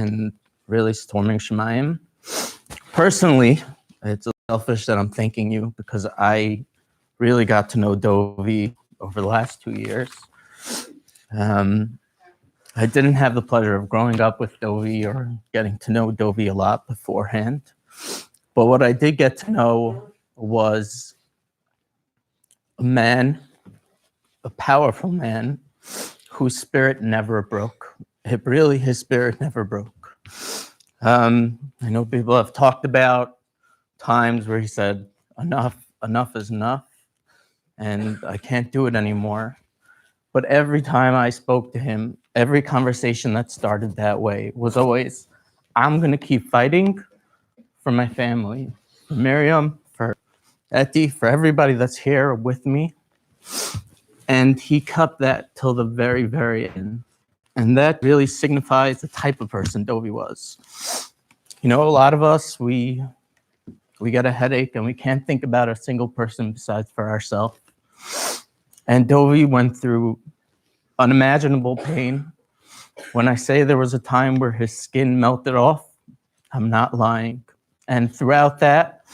and really storming Shemayim. Personally, it's selfish that I'm thanking you because I really got to know Dovi over the last 2 years. I didn't have the pleasure of growing up with Dovi or getting to know Dovi a lot beforehand. But what I did get to know was a man, a powerful man, whose spirit never broke. His spirit never broke. I know people have talked about times where he said, enough is enough, and I can't do it anymore. But every time I spoke to him, every conversation that started that way was always, I'm going to keep fighting for my family, for Miriam, for Etty, for everybody that's here with me. And he kept that till the very, very end. And that really signifies the type of person Dovi was. You know, a lot of us, we get a headache and we can't think about a single person besides for ourselves. And Dovi went through unimaginable pain. When I say there was a time where his skin melted off, I'm not lying. And throughout that,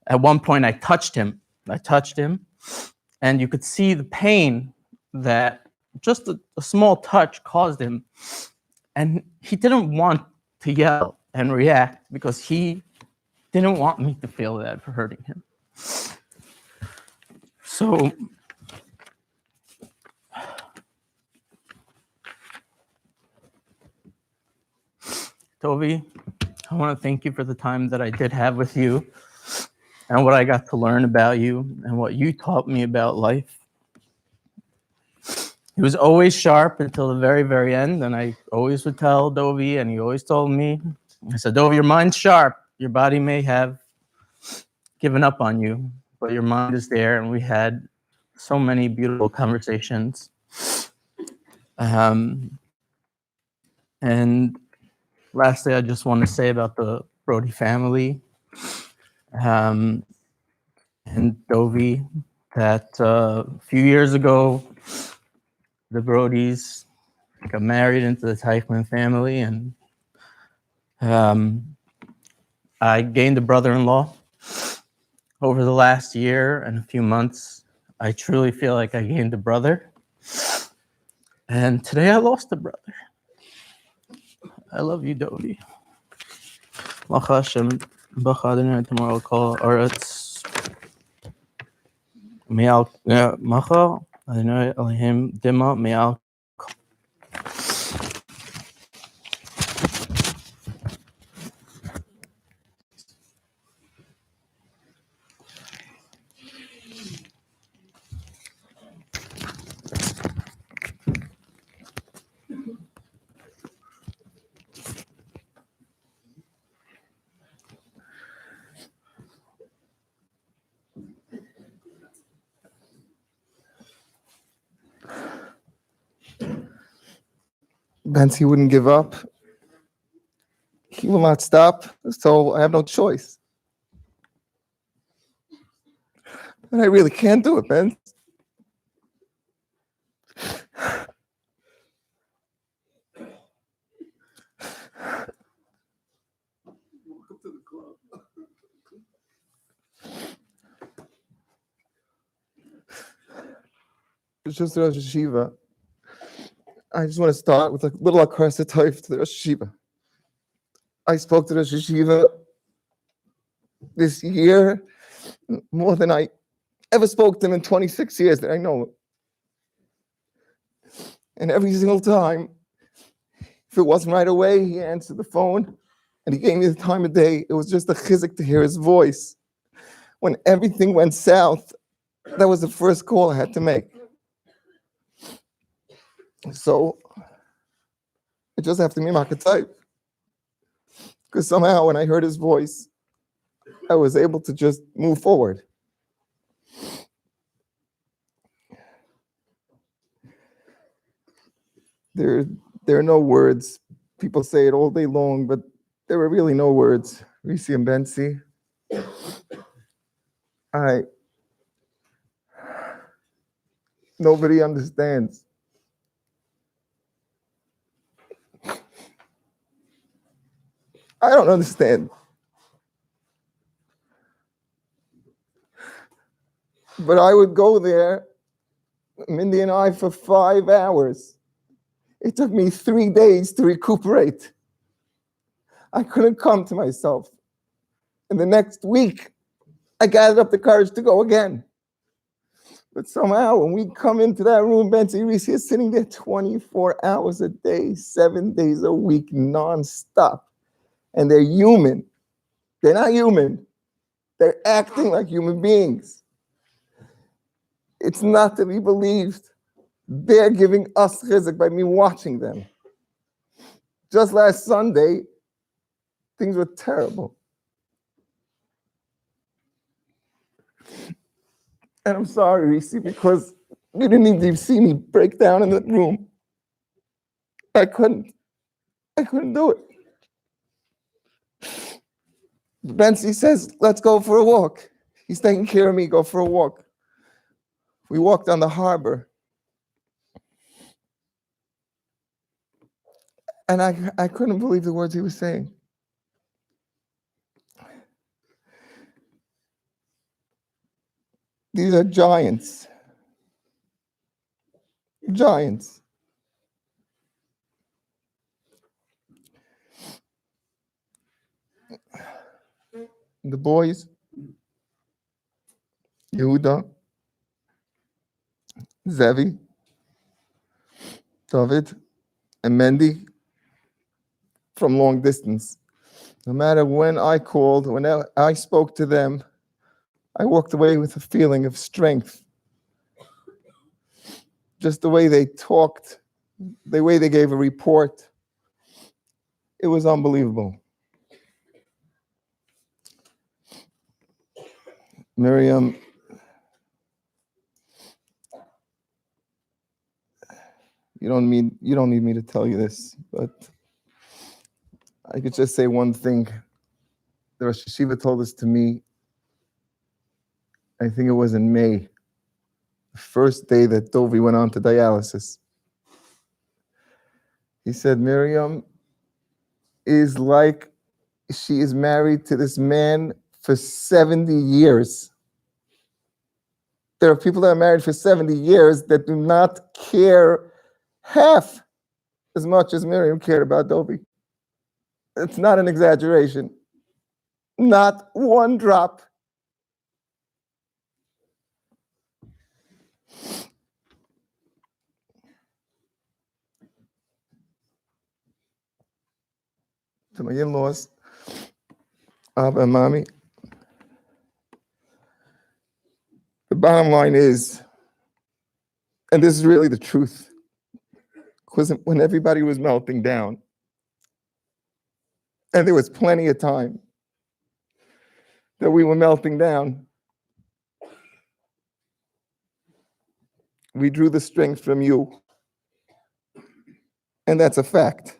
at one point I touched him, and you could see the pain that just a small touch caused him. And he didn't want to yell and react because he didn't want me to feel that for hurting him. So Tovi, I want to thank you for the time that I did have with you and what I got to learn about you and what you taught me about life. He was always sharp until the very, very end, and I always would tell Dovi, and he always told me, I said, Dovi, your mind's sharp. Your body may have given up on you, but your mind is there, and we had so many beautiful conversations. And lastly, I just want to say about the Brody family and Dovi that a few years ago, the Brodys got married into the Teichman family, and I gained a brother-in-law. Over the last year and a few months, I truly feel like I gained a brother. And today I lost a brother. I love you, Dovi. Tomorrow call Oretz. Macha, Adonai Elohim Dima Me'al. Benzi wouldn't give up. He will not stop, so I have no choice. But I really can't do it, Ben. Welcome to the club. It's just Rosh Hashiva. I just want to start with a little akras hatov to the Rosh Hashiva. I spoke to the Rosh Hashiva this year more than I ever spoke to him in 26 years that I know him. And every single time, if it wasn't right away, he answered the phone and he gave me the time of day. It was just a chizuk to hear his voice. When everything went south, that was the first call I had to make. So I just have to be makatayv. Because somehow when I heard his voice, I was able to just move forward. There are no words. People say it all day long, but there were really no words. Risi and Bensi. Nobody understands I don't understand. But I would go there, Mindy and I, for 5 hours. It took me 3 days to recuperate. I couldn't come to myself. And the next week, I gathered up the courage to go again. But somehow, when we come into that room, Betsy Reese is sitting there 24 hours a day, 7 days a week, nonstop. And they're human. They're not human. They're acting like human beings. It's not to be believed. They're giving us chizuk by me watching them. Just last Sunday, things were terrible. And I'm sorry, Reese, because you didn't even see me break down in the room. I couldn't do it. Bensi says, let's go for a walk. He's taking care of me, go for a walk. We walked on the harbor. And I couldn't believe the words he was saying. These are giants. Giants. The boys, Yehuda, Zevi, David, and Mendy from long distance. No matter when I called, when I spoke to them, I walked away with a feeling of strength. Just the way they talked, the way they gave a report, it was unbelievable. Miriam, you don't need me to tell you this, but I could just say one thing. The Rosh Hashiva told this to me, I think it was in May, the first day that Dovi went on to dialysis. He said, Miriam is like she is married to this man for 70 years. There are people that are married for 70 years that do not care half as much as Miriam cared about Dovi. It's not an exaggeration. Not one drop. To my in-laws, Abba and Mommy, the bottom line is, and this is really the truth, because when everybody was melting down, and there was plenty of time that we were melting down, we drew the strength from you. And that's a fact.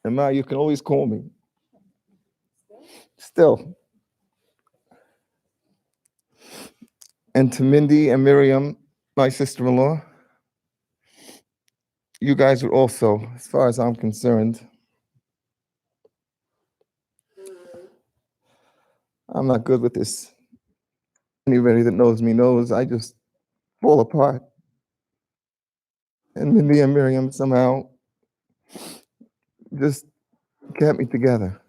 And Ma, you can always call me. Still. And to Mindy and Miriam, my sister-in-law, you guys are also, as far as I'm concerned, I'm not good with this. Anybody that knows me knows I just fall apart. And Mindy and Miriam somehow just kept me together.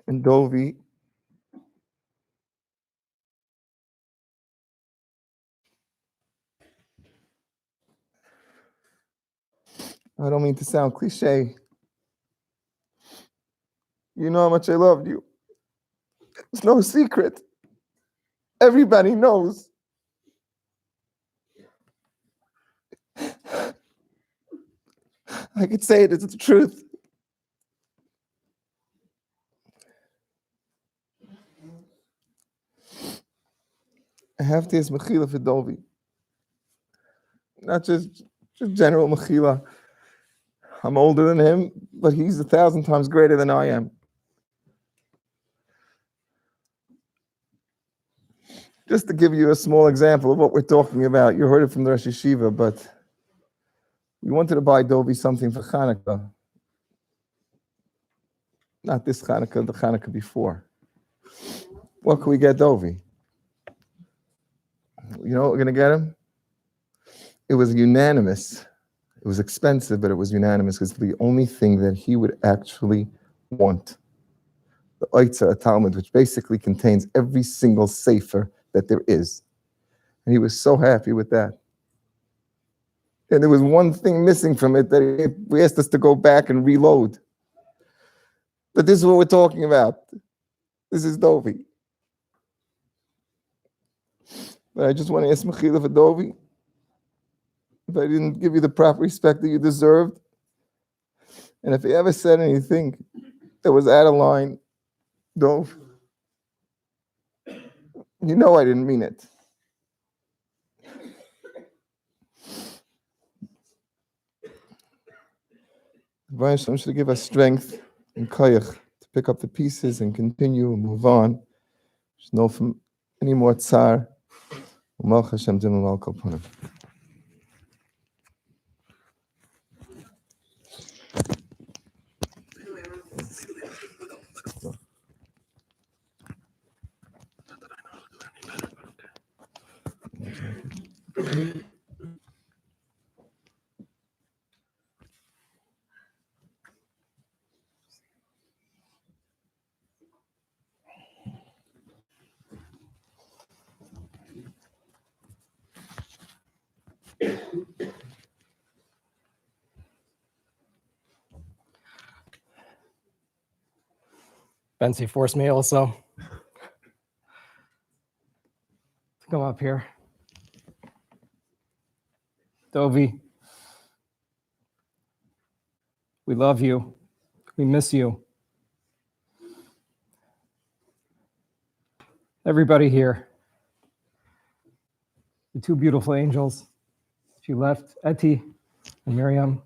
And Dovi, I don't mean to sound cliche. You know how much I loved you. It's no secret. Everybody knows. I could say it, it's the truth. I have to ask Mechila for Dovi. Not just general Mechila. I'm older than him, but he's 1,000 times greater than I am. Just to give you a small example of what we're talking about, you heard it from the Rosh Yeshiva, but we wanted to buy Dovi something for Hanukkah. Not this Hanukkah, the Hanukkah before. What can we get Dovi? You know what we're going to get him? It was unanimous. It was expensive, but it was unanimous because the only thing that he would actually want. The Oitzer, a Talmud, which basically contains every single sefer that there is. And he was so happy with that. And there was one thing missing from it that we asked us to go back and reload. But this is what we're talking about. This is Dovi. But I just want to ask Mechila for Dovi. If I didn't give you the proper respect that you deserved, and if he ever said anything that was out of line, Dov, you know I didn't mean it. Hashem should give us strength and koyach to pick up the pieces and continue and move on. There's no from any more tsar. Hashem Bensi forced me also to come up here. Dovi, we love you. We miss you. Everybody here. The two beautiful angels. She left, Etty and Miriam.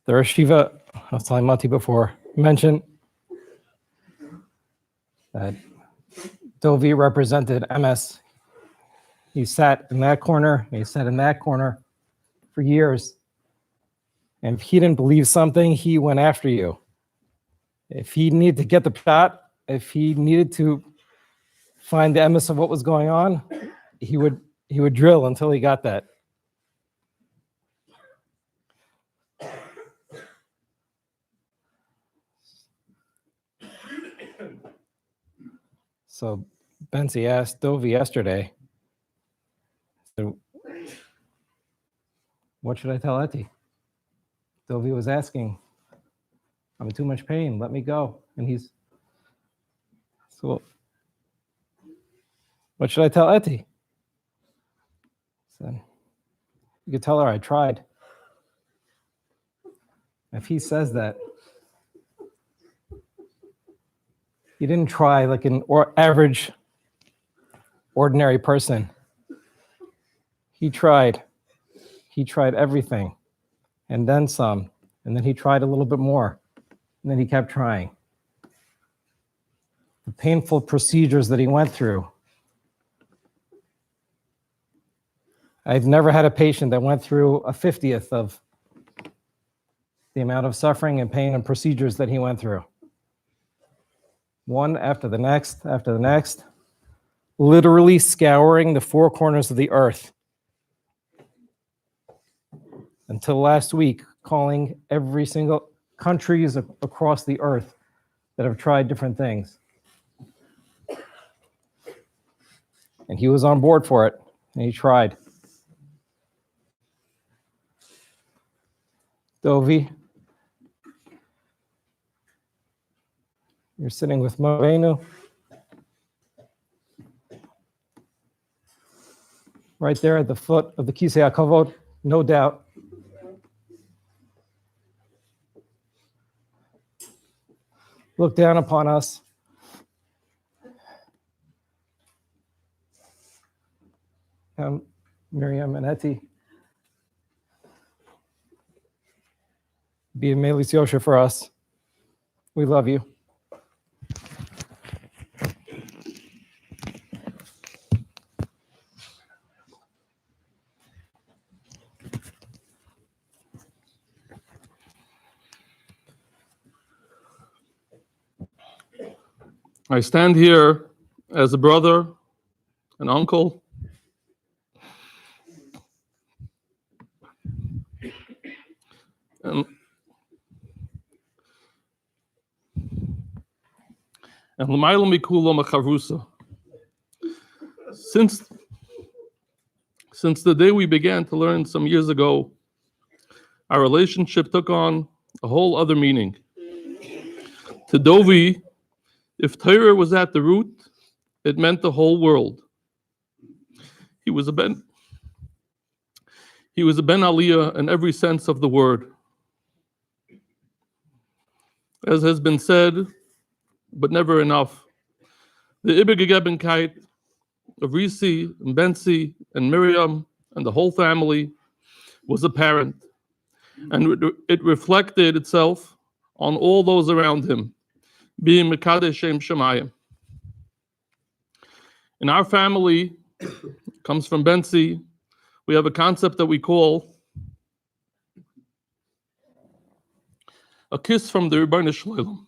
The Rosh Yeshiva, I was telling Mati before, mentioned that Dovi represented MS. He sat in that corner, he sat in that corner for years. And if he didn't believe something, he went after you. If he needed to get the shot, if he needed to find the emes of what was going on, he would drill until he got that. So Bensi asked Dovi yesterday, so what should I tell Etty? Dovi was asking, I'm in too much pain, let me go. And he's, so what should I tell Etty? So you could tell her I tried. If he says that, he didn't try like an average, ordinary person. He tried. He tried everything, and then some. And then he tried a little bit more. And then he kept trying. The painful procedures that he went through. I've never had a patient that went through a 50th of the amount of suffering and pain and procedures that he went through. One after the next, literally scouring the four corners of the earth. Until last week, calling every single countries across the earth that have tried different things. And he was on board for it, and he tried. Dovi, you're sitting with Movenu. Right there at the foot of the Kisei HaKavod, no doubt. Look down upon us. Miriam and Etty. Be a Melis Yosha for us. We love you. I stand here as a brother, an uncle, and l'mayla mikula macharusa. Since the day we began to learn some years ago, our relationship took on a whole other meaning. To Dovi, if Torah was at the root, it meant the whole world. He was a ben Aliyah in every sense of the word. As has been said, but never enough, the Ibergegebenkeit of Risi and Bensi and Miriam and the whole family was apparent, and it reflected itself on all those around him, being Mekadesh Shem Shemayim. In our family, comes from Bensi, we have a concept that we call a kiss from the Rebbeinu Shalom.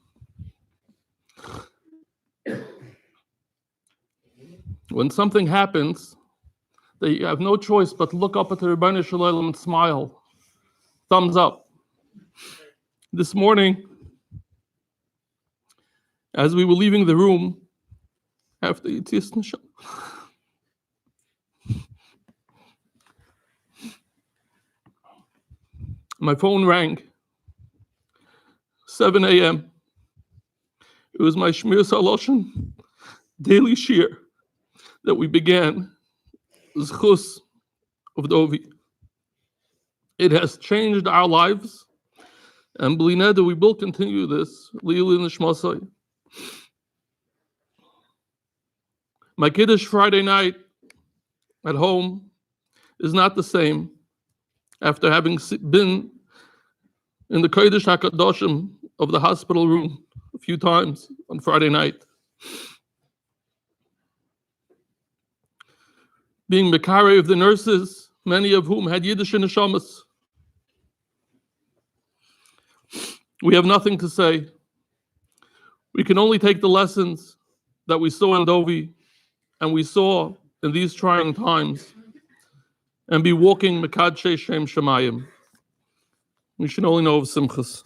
When something happens, that you have no choice but to look up at the Rebbeinu Shalom and smile. Thumbs up. This morning, as we were leaving the room, after Yitzias Nisham, my phone rang. 7 a.m. It was my Shmir Saloshin daily shir that we began, Zchus of Dovi. It has changed our lives, and Blineda, we will continue this. Li'ilui Nishmasai. My Kiddush Friday night at home is not the same after having been in the Kodesh HaKadoshim of the hospital room a few times on Friday night. Being Mekare of the nurses, many of whom had Yiddish neshamas. We have nothing to say. We can only take the lessons that we saw in Dovi and we saw in these trying times and be walking Mekadshe Shem Shemayim. We should only know of Simchas.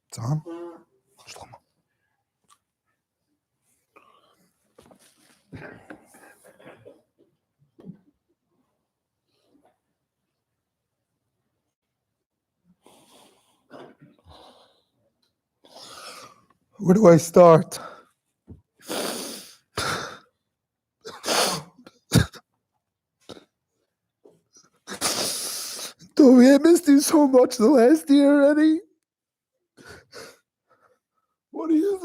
It's on. Where do I start? Toby, I missed you so much the last year already. What do you?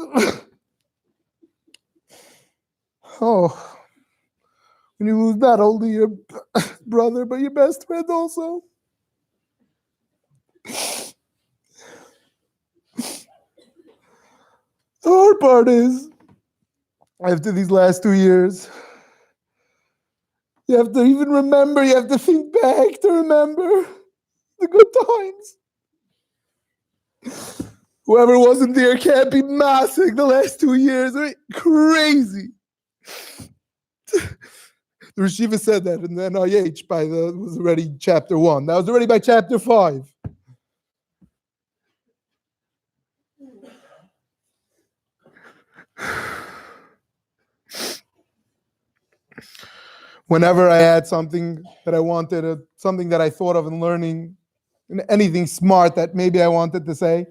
Oh, when you lose not only your brother but your best friend also. The hard part is, after these last 2 years, you have to even remember, you have to think back to remember the good times. Whoever wasn't there can't be massing the last 2 years. Right? Crazy. The Rishiva said that in the NIH was already chapter 1. That was already by chapter 5. Whenever I had something that I wanted, something that I thought of in learning, anything smart that maybe I wanted to say,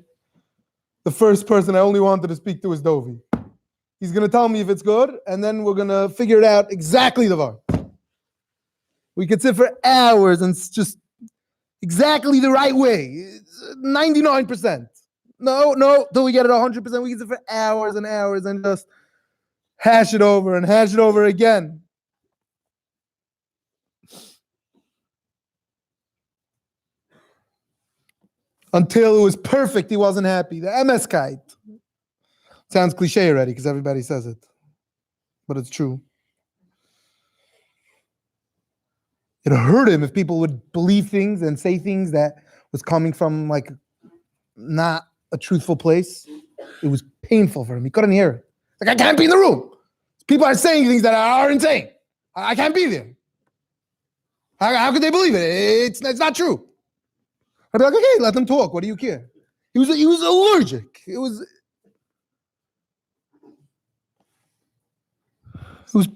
the first person I only wanted to speak to was Dovi. He's going to tell me if it's good, and then we're going to figure it out exactly the var. We could sit for hours and just exactly the right way. It's 99%. No, till we get it 100%. We can sit for hours and hours and just hash it over and hash it over again. Until it was perfect, he wasn't happy. The MS kite. Sounds cliche already because everybody says it, but it's true. It hurt him if people would believe things and say things that was coming from like not a truthful place. It was painful for him. He couldn't hear it. Like, I can't be in the room. People are saying things that are insane. I can't be there. How could they believe it? It's not true. I'd be like, okay, let them talk. What do you care? He was allergic. It was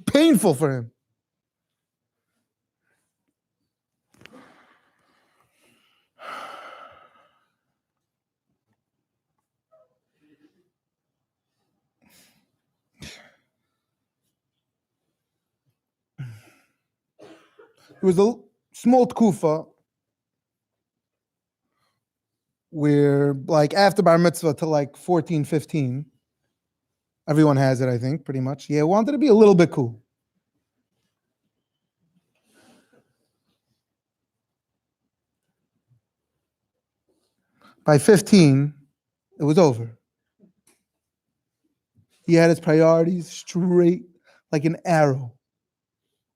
painful for him. It was a small tkufa where, like, after bar mitzvah to like 14, 15, everyone has it, I think, pretty much. Yeah, wanted to be a little bit cool. By 15, it was over. He had his priorities straight like an arrow.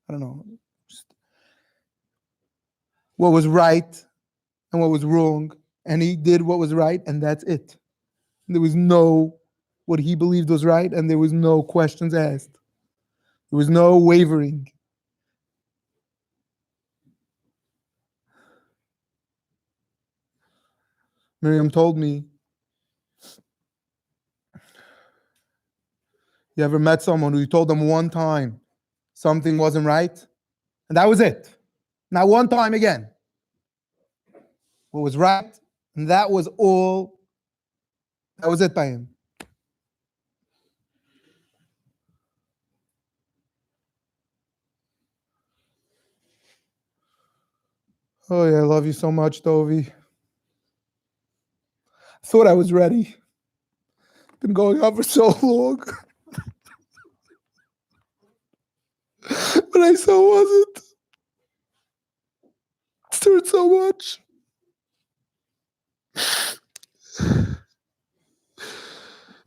I don't know. What was right and what was wrong. And he did what was right, and that's it. There was no what he believed was right, and there was no questions asked. There was no wavering. Miriam told me, you ever met someone who you told them one time something wasn't right? And that was it. Not one time again. What was right, and that was all. That was it by him. Oh yeah, I love you so much, Dovi. I thought I was ready. Been going on for so long. But I so wasn't. It hurt so much.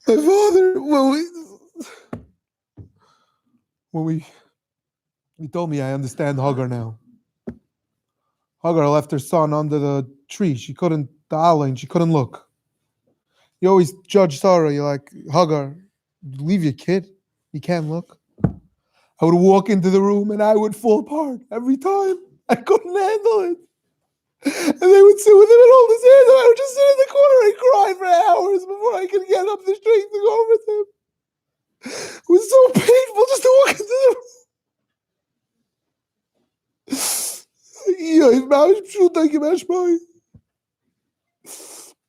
My father, when he told me, I understand Hagar now. Hagar left her son under the tree. She couldn't, the island, she couldn't look. You always judge Sarah. You're like, Hagar, leave your kid. You can't look. I would walk into the room and I would fall apart every time. I couldn't handle it. And they would sit with him and hold his hands, and I would just sit in the corner and cry for hours before I could get up the strength to go with him. It was so painful just to walk into the room.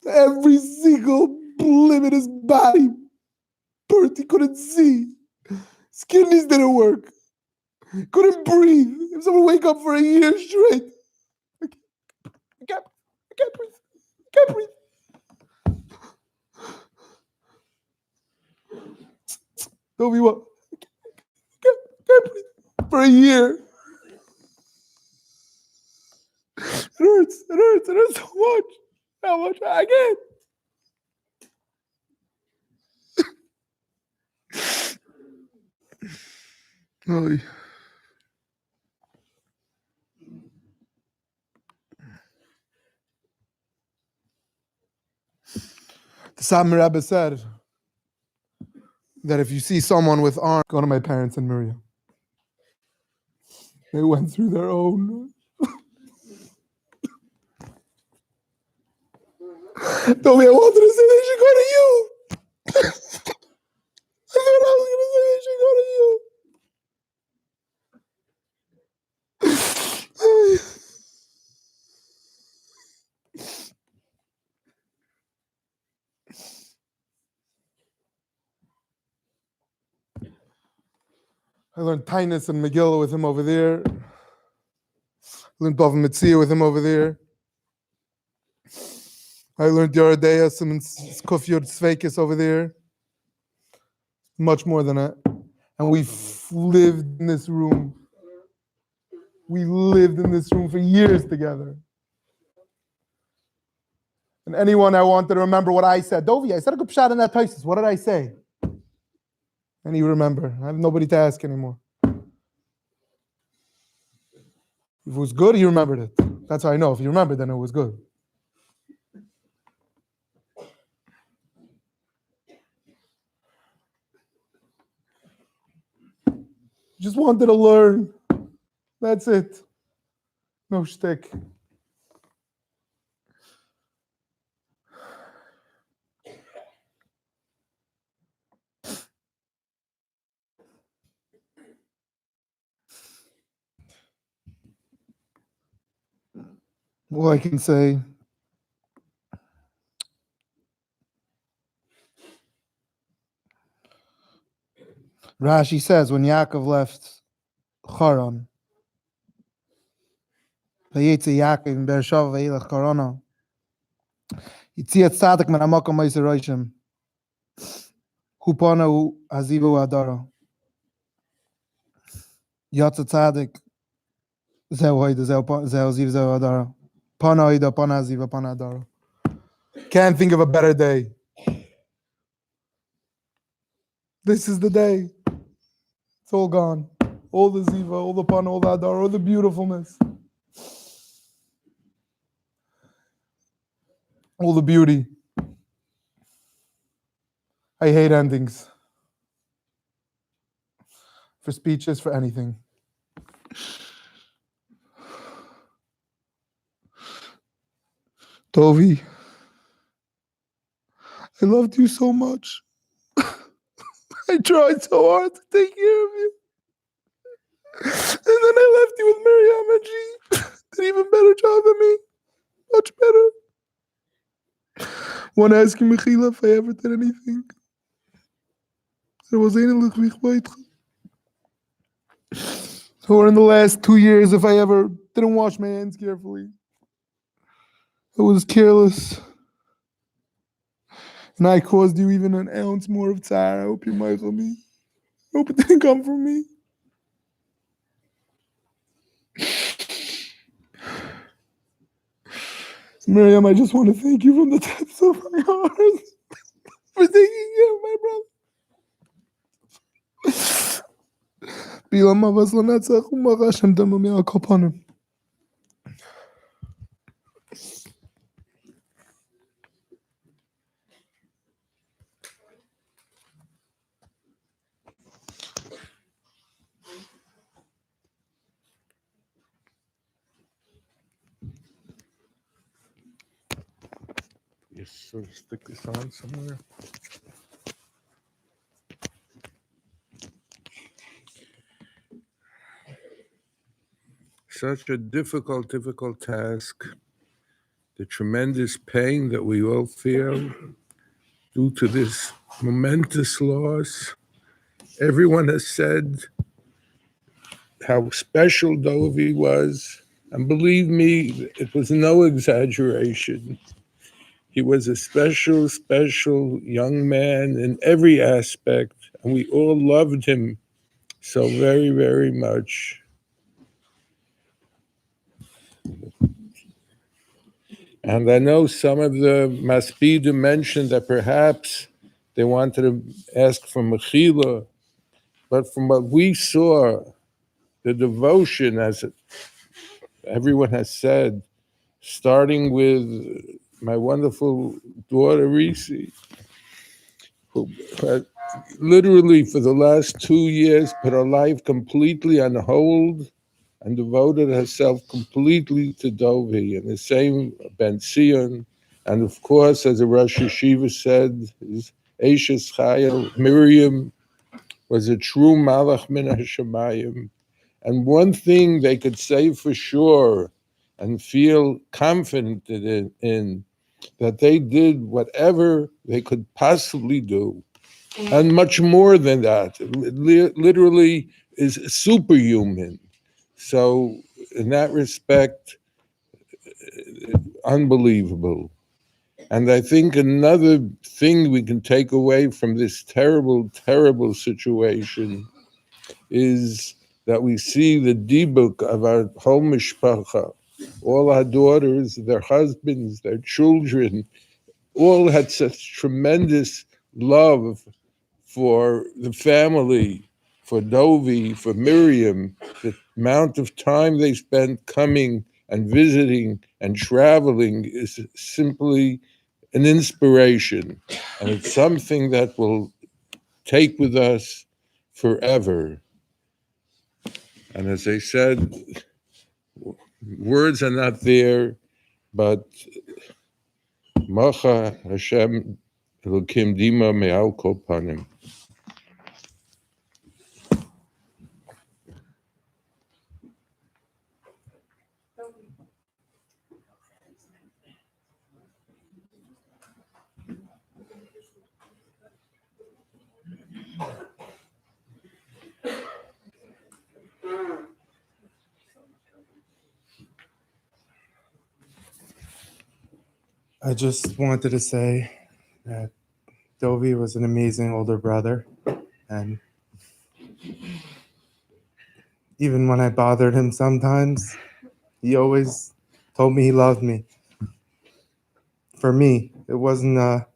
Every single limb in his body burnt. He couldn't see. His kidneys didn't work. Couldn't breathe. If someone wake up for a year straight, I can't breathe. I can't breathe. Tell me what. I can't breathe for a year. It hurts. It hurts. It hurts so much. How much? I can't. Oh. The Satmar Rebbe said that if you see someone with arms, go to my parents and Miriam. They went through their own. Told me I wanted to say they should go to you. I thought I was going to say they should go to you. I learned Tainus and Megillah with him over there. I learned Bava Metzia with him over there. I learned Yoredeus and Kuf Yod Sveikis over there. Much more than that. And we lived in this room. We lived in this room for years together. And anyone I wanted to remember what I said, Dovi, I said a good shot in that Taisus. What did I say? And you remember. I have nobody to ask anymore. If it was good, he remembered it. That's how I know. If he remembered, then it was good. Just wanted to learn. That's it. No shtick. All I can say, Rashi says when Yaakov left Charan, Vayetze Yaakov in Beersheva vayilach Karana, Yitziat Tzadik men Amakom Meiser Roshim, Hupana Azivu Adara, Yatza Tzadik, Zeu Hoida, Zeu Ziv Zeu Adara, Pana Hoida, Pana Aziva, Pana Adara. Can't think of a better day. This is the day. It's all gone. All the Ziva, all the Pana, all the Adara, all the beautifulness. All the beauty. I hate endings. For speeches, for anything. Tovi, I loved you so much. I tried so hard to take care of you. And then I left you with Miriam and she did an even better job than me. Much better. Want to ask you, Mechila, if I ever did anything? There was any or in the last 2 years, if I ever didn't wash my hands carefully. I was careless. And I caused you even an ounce more of tsar. I hope you might help me. I hope it didn't come from me. Miriam, I just want to thank you from the depths of my heart for taking care of my brother. Bilam Avas Lanatzach Umarashem Damamia Kopanim. Yes, so stick this on somewhere. Such a difficult task. The tremendous pain that we all feel due to this momentous loss. Everyone has said how special Dovi was. And believe me, it was no exaggeration. He was a special young man in every aspect, and we all loved him so very, very much. And I know some of the Maspidim mentioned that perhaps they wanted to ask for Mechila, but from what we saw, the devotion, as everyone has said, starting with my wonderful daughter, Reese, who had literally for the last 2 years put her life completely on hold and devoted herself completely to Dovi, and the same Ben Sion, and of course, as the Rosh Yeshiva said, his Eishes Chayil, Miriam, was a true Malach min HaShamayim. And one thing they could say for sure and feel confident in that they did whatever they could possibly do, and much more than that. Literally, is superhuman. So in that respect, unbelievable. And I think another thing we can take away from this terrible, terrible situation is that we see the dibuk of our whole mishpacha. All our daughters, their husbands, their children, all had such tremendous love for the family, for Dovi, for Miriam. The amount of time they spent coming and visiting and traveling is simply an inspiration. And it's something that will take with us forever. And as I said, words are not there, but Macha Hashem Elokim Dima Me'al Kol Panim. I just wanted to say that Dovi was an amazing older brother, and even when I bothered him sometimes, he always told me he loved me. For me, it wasn't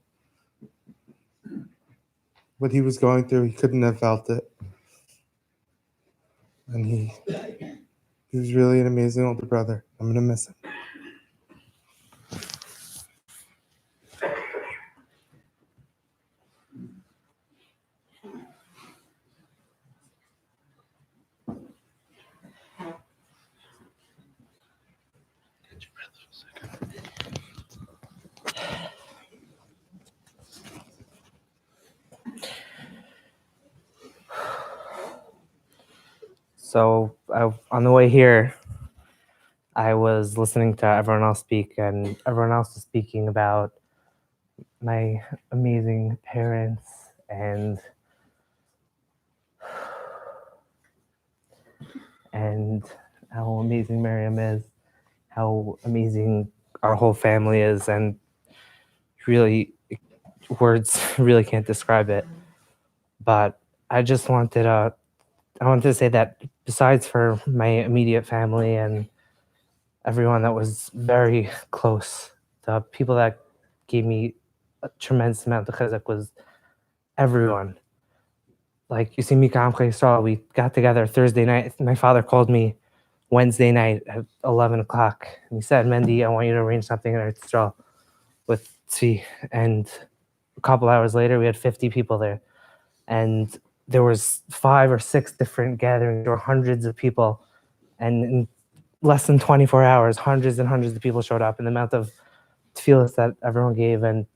what he was going through. He couldn't have felt it, and he was really an amazing older brother. I'm gonna miss him. So on the way here, I was listening to everyone else speak, and everyone else was speaking about my amazing parents and how amazing Miriam is, how amazing our whole family is, and really, words really can't describe it. But I just wanted to say that besides for my immediate family and everyone that was very close, the people that gave me a tremendous amount of chizuk was everyone. Like, you see, Mika Amcha Yisrael, we got together Thursday night. My father called me Wednesday night at 11 o'clock. And he said, Mendy, I want you to arrange something in Eretz Yisrael with Tzvi. And a couple hours later, we had 50 people there. And there was 5 or 6 different gatherings. There were hundreds of people. And in less than 24 hours, hundreds and hundreds of people showed up. And the amount of tefillas that everyone gave and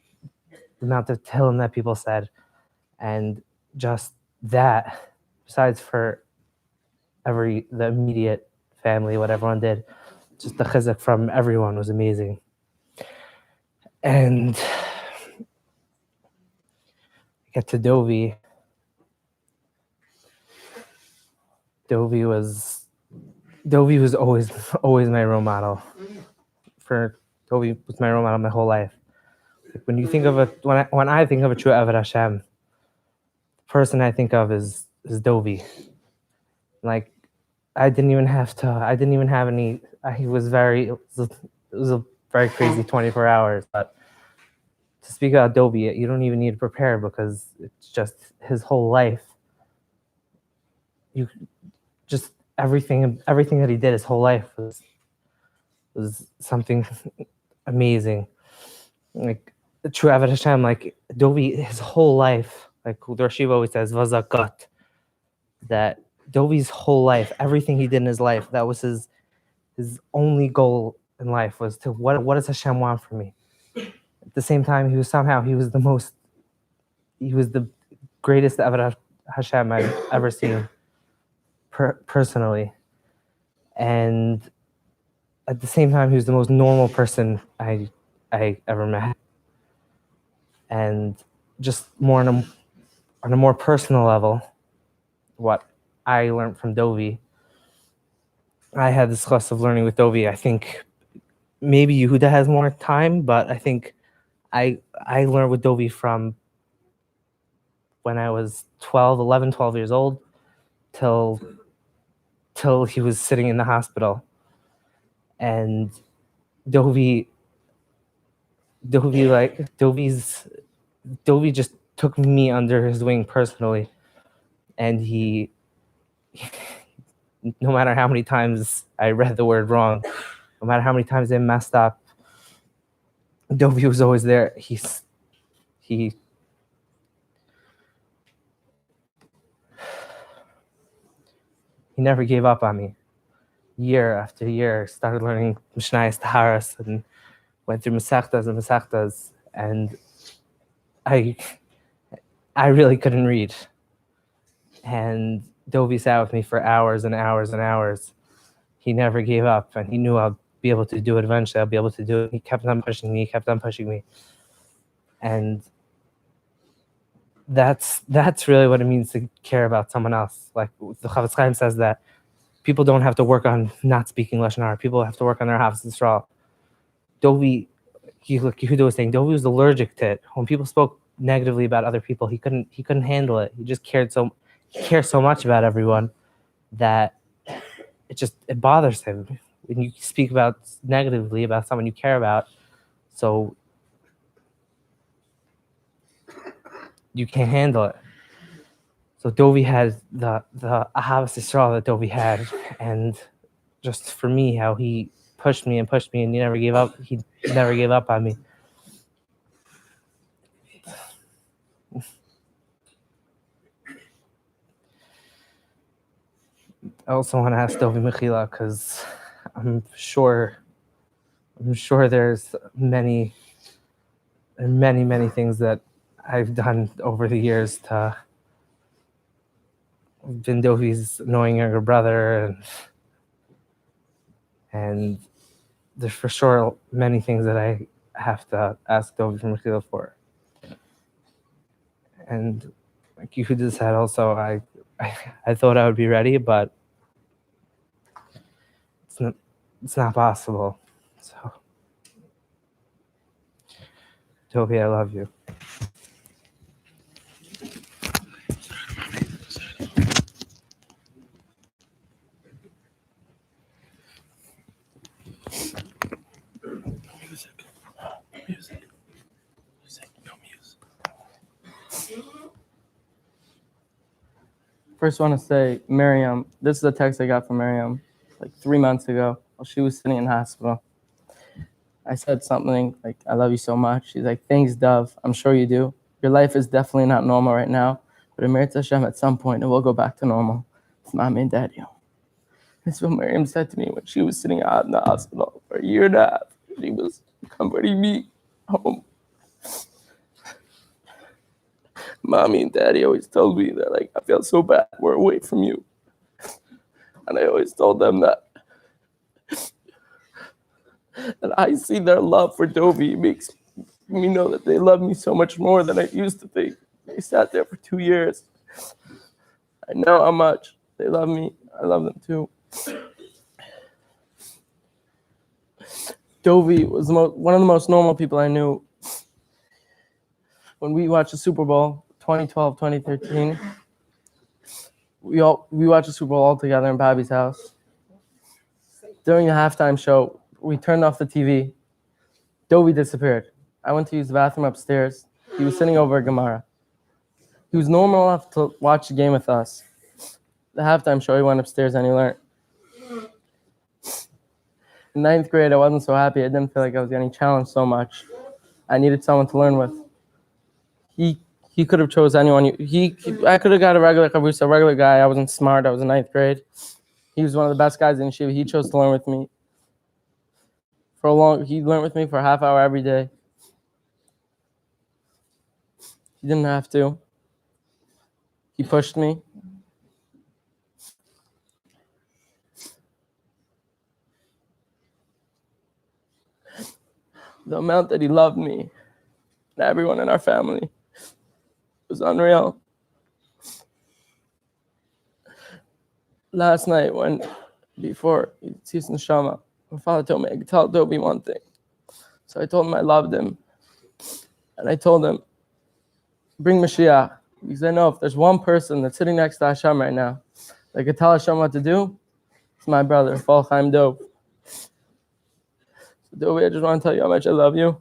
the amount of tehillim that people said. And just that, besides for the immediate family, what everyone did, just the chizuk from everyone was amazing. And get to Dovi. Dovi was always my role model. Dovi was my role model my whole life. Like, when you think of when I think of a true Eved Hashem, the person I think of is Dovi. Like, I didn't even have any. It was a very crazy 24 hours. But to speak about Dovi, you don't even need to prepare, because it's just his whole life. You just everything that he did his whole life was something amazing. Like, the true Eved Hashem, like Dovi, his whole life, like the Rosh Yeshiva always says, vazakat, that Dovi's whole life, everything he did in his life, that was his only goal in life, was to what does Hashem want from me? At the same time, he was the greatest Eved Hashem I've ever seen personally. And at the same time, he was the most normal person I ever met. And just more on a more personal level, what I learned from Dovi. I had this class of learning with Dovi. I think maybe Yehuda has more time, but I think I learned with Dovi from when I was 12 years old till he was sitting in the hospital. And Dovi just took me under his wing personally, and he no matter how many times I read the word wrong, no matter how many times I messed up, Dovi was always there. He never gave up on me. Year after year, started learning Mishnayos Taharas and went through Masechtas and Masechtas, and I really couldn't read. And Dovi sat with me for hours and hours and hours. He never gave up, and he knew I'll be able to do it eventually. I'll be able to do it. He kept on pushing me, and that's really what it means to care about someone else. Like the Chavetz Chaim says that people don't have to work on not speaking Lashon Hara. People have to work on their Havas Yisrael. Dovi, Yehuda was saying, Dovi was allergic to it. When people spoke negatively about other people, he couldn't handle it. He just cared so much about everyone that it bothers him when you speak about negatively about someone you care about. So you can't handle it. So Dovi had the Ahavas Yisrael that Dovi had, and just for me, how he pushed me, and he never gave up. He never gave up on me. I also want to ask Dovi Mechila, because I'm sure there's many things that I've done over the years to been Dovi's annoying younger brother, and there's for sure many things that I have to ask Dovi Mechila for. And like Yehuda said, also I thought I would be ready, but it's not possible. So, Toby, I love you. First, I want to say, Miriam, this is a text I got from Miriam like 3 months ago while she was sitting in the hospital. I said something like, I love you so much. She's like, thanks, Dove. I'm sure you do. Your life is definitely not normal right now, but Amir Hashem, at some point, it will go back to normal. It's Mommy and Daddy. That's what Miriam said to me when she was sitting out in the hospital for a year and a half. She was comforting me home. Mommy and Daddy always told me that, like, I feel so bad we're away from you. And I always told them that. And I see their love for Dovi. It makes me know that they love me so much more than I used to think. They sat there for 2 years. I know how much they love me. I love them too. Dovi was one of the most normal people I knew. When we watched the Super Bowl, 2012, 2013, we watched the Super Bowl all together in Bobby's house. During the halftime show, we turned off the TV. Dovi disappeared. I went to use the bathroom upstairs. He was sitting over a Gemara. He was normal enough to watch the game with us. The halftime show, he went upstairs and he learned. In 9th grade, I wasn't so happy. I didn't feel like I was getting challenged so much. I needed someone to learn with. He could have chose anyone. I could have got a regular guy. I wasn't smart. I was in 9th grade. He was one of the best guys in Yeshiva. He chose to learn with me. He learned with me for a half hour every day. He didn't have to. He pushed me. The amount that he loved me and everyone in our family was unreal. last night before Yitzis Neshama, my father told me I could tell Dovey one thing. So I told him I loved him. And I told him, bring Mashiach. Because I know if there's one person that's sitting next to Hashem right now that could tell Hashem what to do, it's my brother, Fal Chaim Dov. So Dovey, I just want to tell you how much I love you.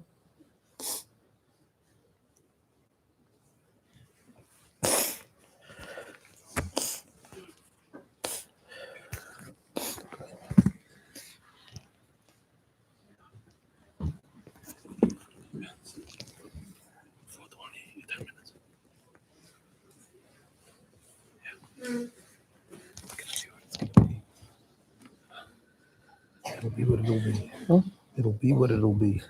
It'll be what it'll be. It'll be what it'll be.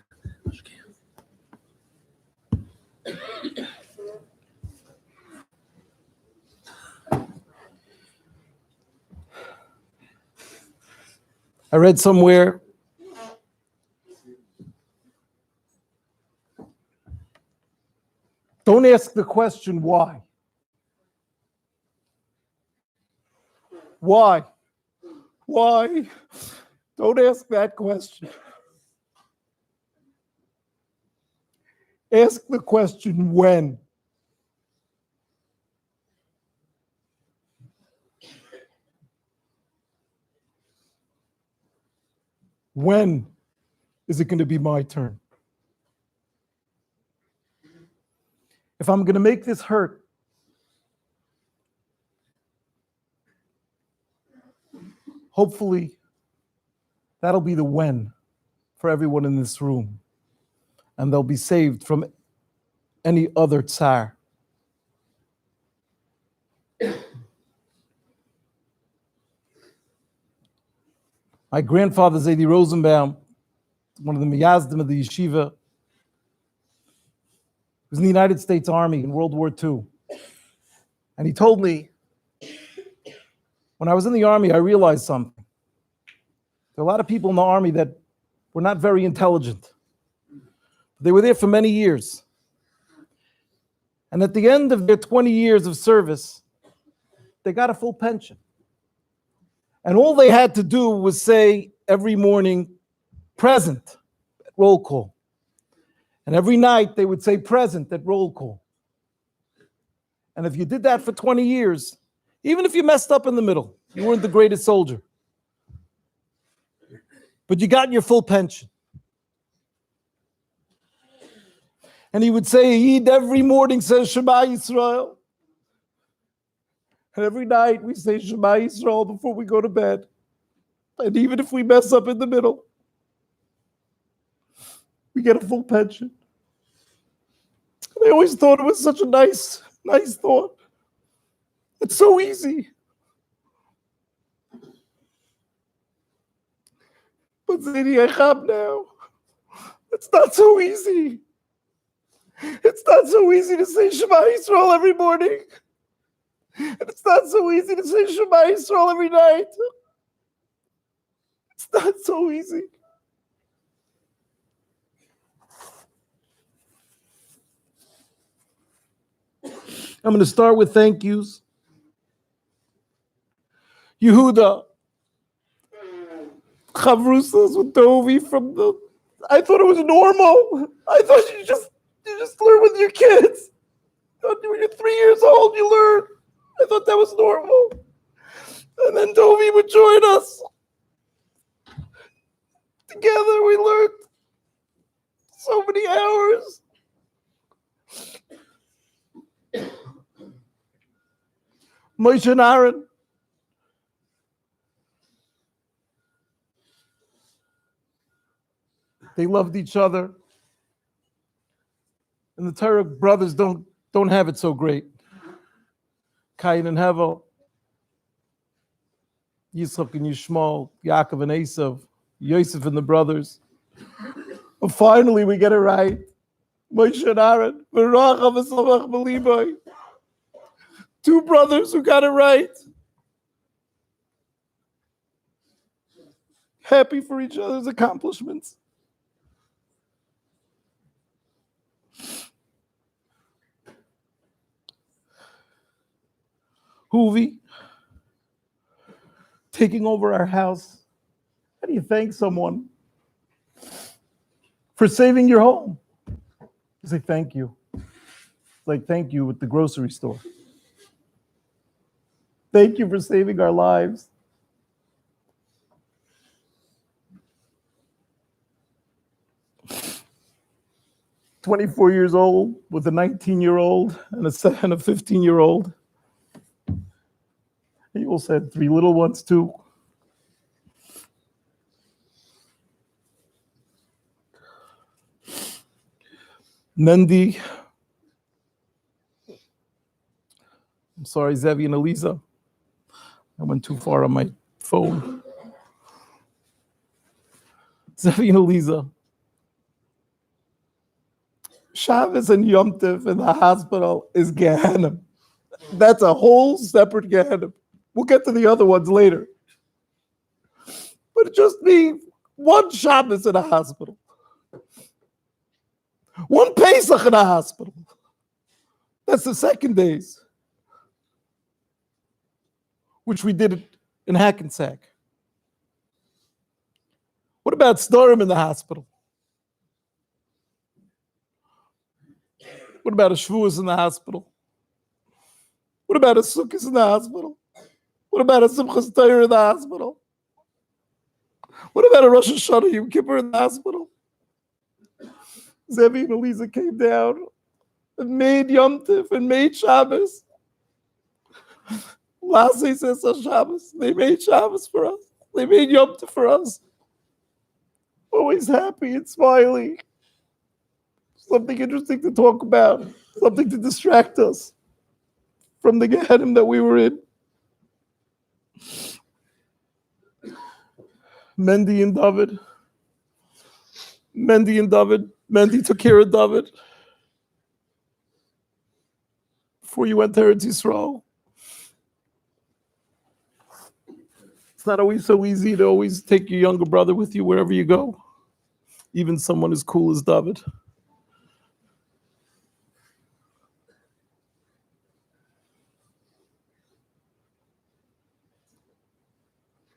I read somewhere don't ask the question why. Why? Why? Don't ask that question. Ask the question when. When is it going to be my turn? If I'm going to make this hurt, hopefully that'll be the when for everyone in this room. And they'll be saved from any other tsar. My grandfather, Zadie Rosenbaum, one of the Miyazdim of the yeshiva, was in the United States Army in World War II. And he told me, when I was in the Army, I realized something. There are a lot of people in the Army that were not very intelligent. They were there for many years. And at the end of their 20 years of service, they got a full pension. And all they had to do was say every morning, present, at roll call. And every night they would say present at roll call. And if you did that for 20 years, even if you messed up in the middle, you weren't the greatest soldier, but you got your full pension. And he would say, Eid every morning says Shema Yisrael. And every night we say Shema Yisrael before we go to bed. And even if we mess up in the middle, we get a full pension. And I always thought it was such a nice thought. It's so easy. But Zedi Echab now, it's not so easy. It's not so easy to say Shema Yisrael every morning. And it's not so easy to say Shema Yisrael every night. It's not so easy. I'm going to start with thank yous. Yehuda, Chavrusas with Dovi from the. I thought it was normal. I thought you just learn with your kids. When you're 3 years old, you learn. I thought that was normal. And then Dovi would join us. Together we learned so many hours. Moshe and Aaron. They loved each other. And the Torah brothers don't have it so great. Cain and Hevel, Yitzchak and Yishmael, Yaakov and Esav, Yosef and the brothers. And finally we get it right. Moshe and Aaron. Two brothers who got it right. Happy for each other's accomplishments. Huvi, taking over our house. How do you thank someone for saving your home? You say thank you. It's like thank you at the grocery store. Thank you for saving our lives. "24 years old with a 19-year-old and a 15-year-old. He also had 3 little ones too. Mendy. I'm sorry, Zevi and Eliza. I went too far on my phone. Zevi and Eliza. Shabbos and Yom Tov in the hospital is Gehenna. That's a whole separate Gehenna. We'll get to the other ones later. But it just means one Shabbos in a hospital. One Pesach in a hospital. That's the second days. Which we did in Hackensack. What about Storim in the hospital? What about a Shavuos in the hospital? What about a Sukkot in the hospital? What about a Simchas Torah in the hospital? What about a Rosh Hashanah Yom Kippur in the hospital? Zevi and Eliza came down and made Yom Tov and made Shabbos. Lassie says on Shabbos, they made Shabbos for us. They made Yom Tov for us. Always happy and smiling. Something interesting to talk about. Something to distract us from the Gehenna that we were in. Mendy and David. Mendy took care of David before you went to Eretz Yisrael. It's not always so easy to always take your younger brother with you wherever you go, even someone as cool as David.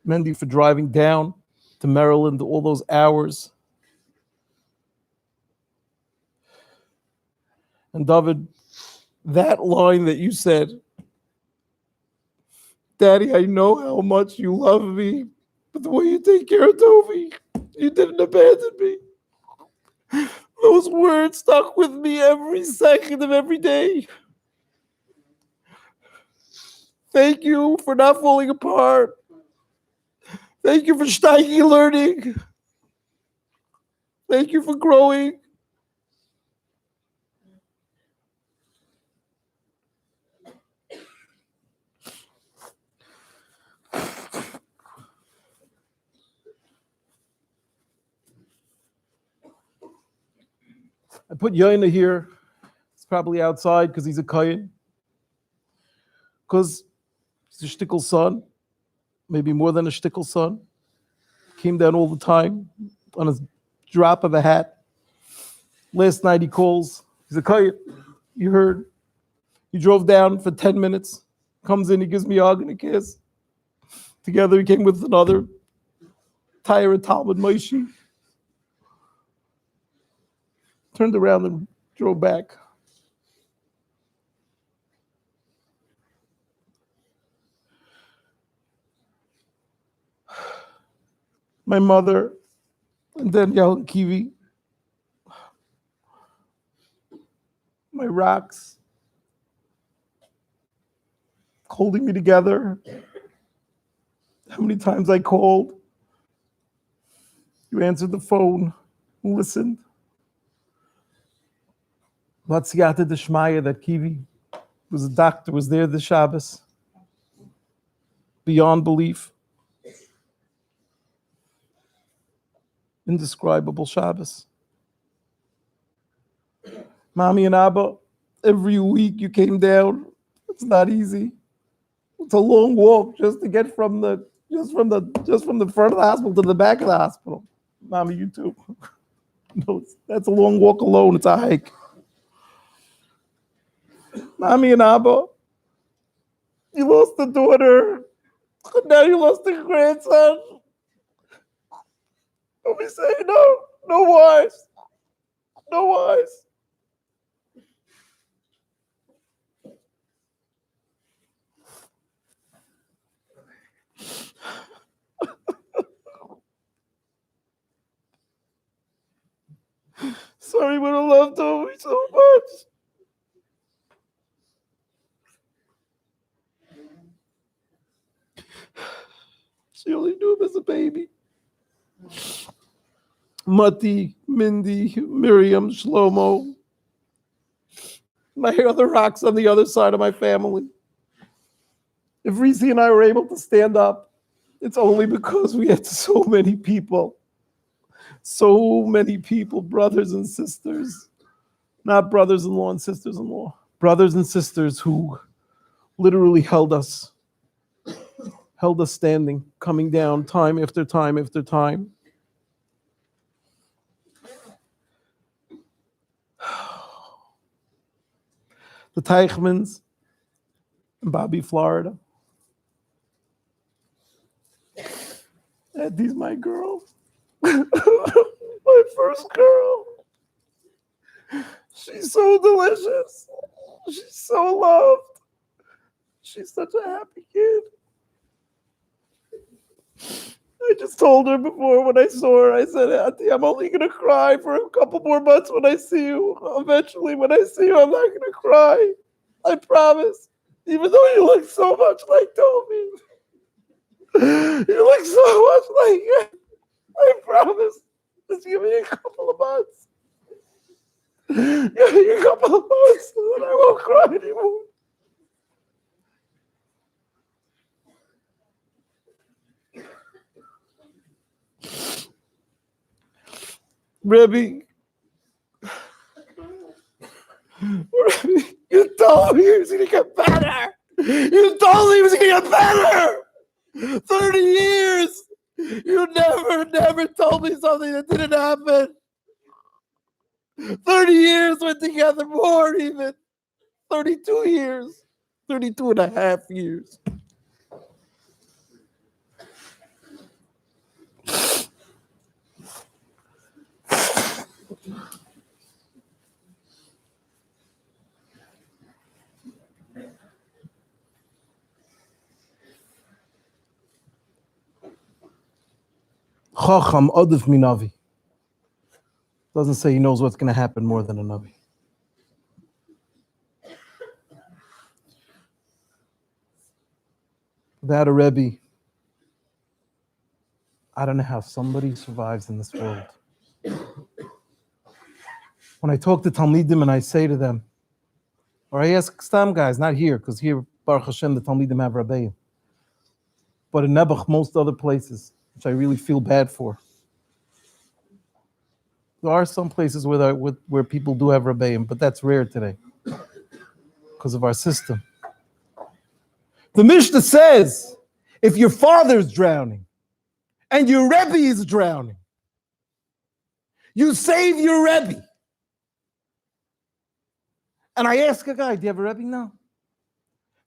Mendy for driving down to Maryland all those hours. And David, that line that you said, Daddy, I know how much you love me, but the way you take care of Toby, you didn't abandon me. Those words stuck with me every second of every day. Thank you for not falling apart. Thank you for steiging learning. Thank you for growing. I put Yaina here. He's probably outside because he's a Kayan. Because he's a shtickle son, maybe more than a shtickle son. Came down all the time on a drop of a hat. Last night he calls. He's a Kayan. You heard. He drove down for 10 minutes. Comes in, he gives me a hug and a kiss. Together he came with another Tyra Talmud Moshe. Turned around and drove back. My mother and Danielle and Kiwi. My rocks. Holding me together. How many times I called. You answered the phone, listened. Latsiyata Deshmaya, that Kiwi was a doctor, was there this Shabbos. Beyond belief. Indescribable Shabbos. Mommy and Abba, every week you came down. It's not easy. It's a long walk just to get from the front of the hospital to the back of the hospital. Mommy, you too. No, that's a long walk alone. It's a hike. Mommy and Abba, you lost a daughter. Now you lost a grandson. Don't be saying no. No wise. No wise. Sorry, but I love Toby so much. She only knew him as a baby. Mati, Mindy, Miriam, Shlomo. My other rocks on the other side of my family. If Reese and I were able to stand up, it's only because we had so many people. So many people, brothers and sisters. Not brothers-in-law and sisters-in-law. Brothers and sisters who literally held us standing, coming down time after time after time. The Teichmans in Bobby, Florida. Eddie's my girl. My first girl. She's so delicious. She's so loved. She's such a happy kid. I just told her before when I saw her, I said, Auntie, I'm only going to cry for a couple more months when I see you. Eventually, when I see you, I'm not going to cry. I promise. Even though you look so much like Toby. You look so much like him. I promise. Just give me a couple of months. Give me a couple of months and then I won't cry anymore. Rebbe, you told me he was going to get better. You told me he was going to get better. 30 years. You never told me something that didn't happen. 30 years went together, more even. 32 years. 32 and a half years. Chacham Odif Minavi. Doesn't say he knows what's going to happen more than a Navi. Without a Rebbe, I don't know how somebody survives in this world. When I talk to Talmidim and I say to them, or I ask Stam guys, not here, because here, Baruch Hashem, the Talmidim have Rabbeim, but in Nebuch, most other places, which I really feel bad for. There are some places where people do have Rabbeim, but that's rare today because of our system. The Mishnah says, if your father's drowning and your Rebbe is drowning, you save your Rebbe. And I ask a guy, do you have a Rebbe? No.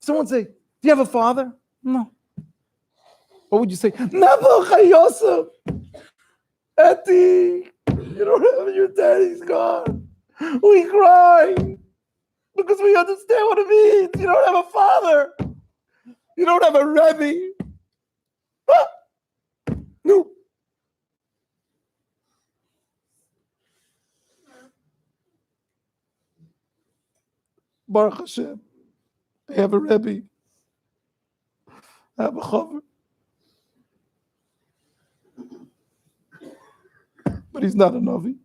Someone say, do you have a father? No. What would you say? Nebuch Yosef. Eti, you don't have your daddy's gone. We cry because we understand what it means. You don't have a father. You don't have a Rebbe. Ah, no. Baruch Hashem. I have a Rebbe. I have a Chaver. But he's not a Navi.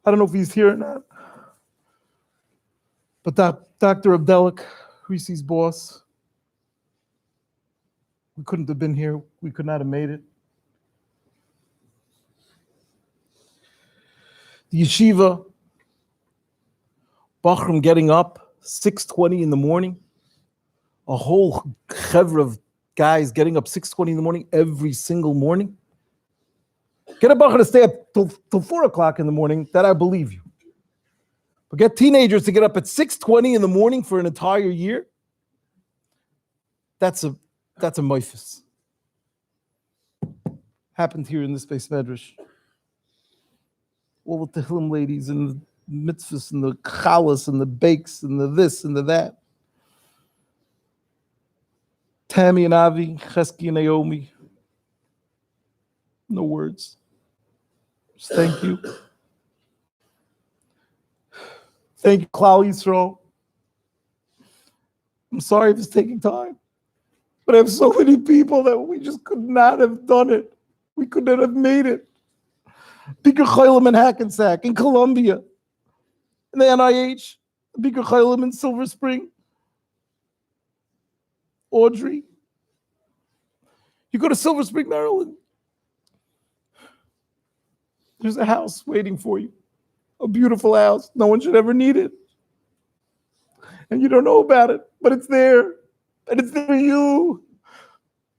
I don't know if he's here or not. But Dr. Abdelik, Reese's boss, we couldn't have been here. We could not have made it. The yeshiva, Bachram getting up 6:20 in the morning. A whole chevra of guys getting up 6:20 in the morning every single morning. Get a Bachram to stay up till 4 o'clock in the morning, that I believe you. But get teenagers to get up at 6:20 in the morning for an entire year. That's a moifus. Happened here in this base medrash. All the Tehillim ladies and the mitzvahs and the chalas and the bakes and the this and the that. Tammy and Avi, Chesky and Naomi. No words. Just thank you. Thank you, Klal Yisrael. I'm sorry if it's taking time, but I have so many people that we just could not have done it. We could not have made it. Bikur Chaylim in Hackensack, in Columbia, in the NIH, Bikur Chaylim in Silver Spring, Audrey. You go to Silver Spring, Maryland, there's a house waiting for you, a beautiful house. No one should ever need it. And you don't know about it, but it's there. And it's there for you.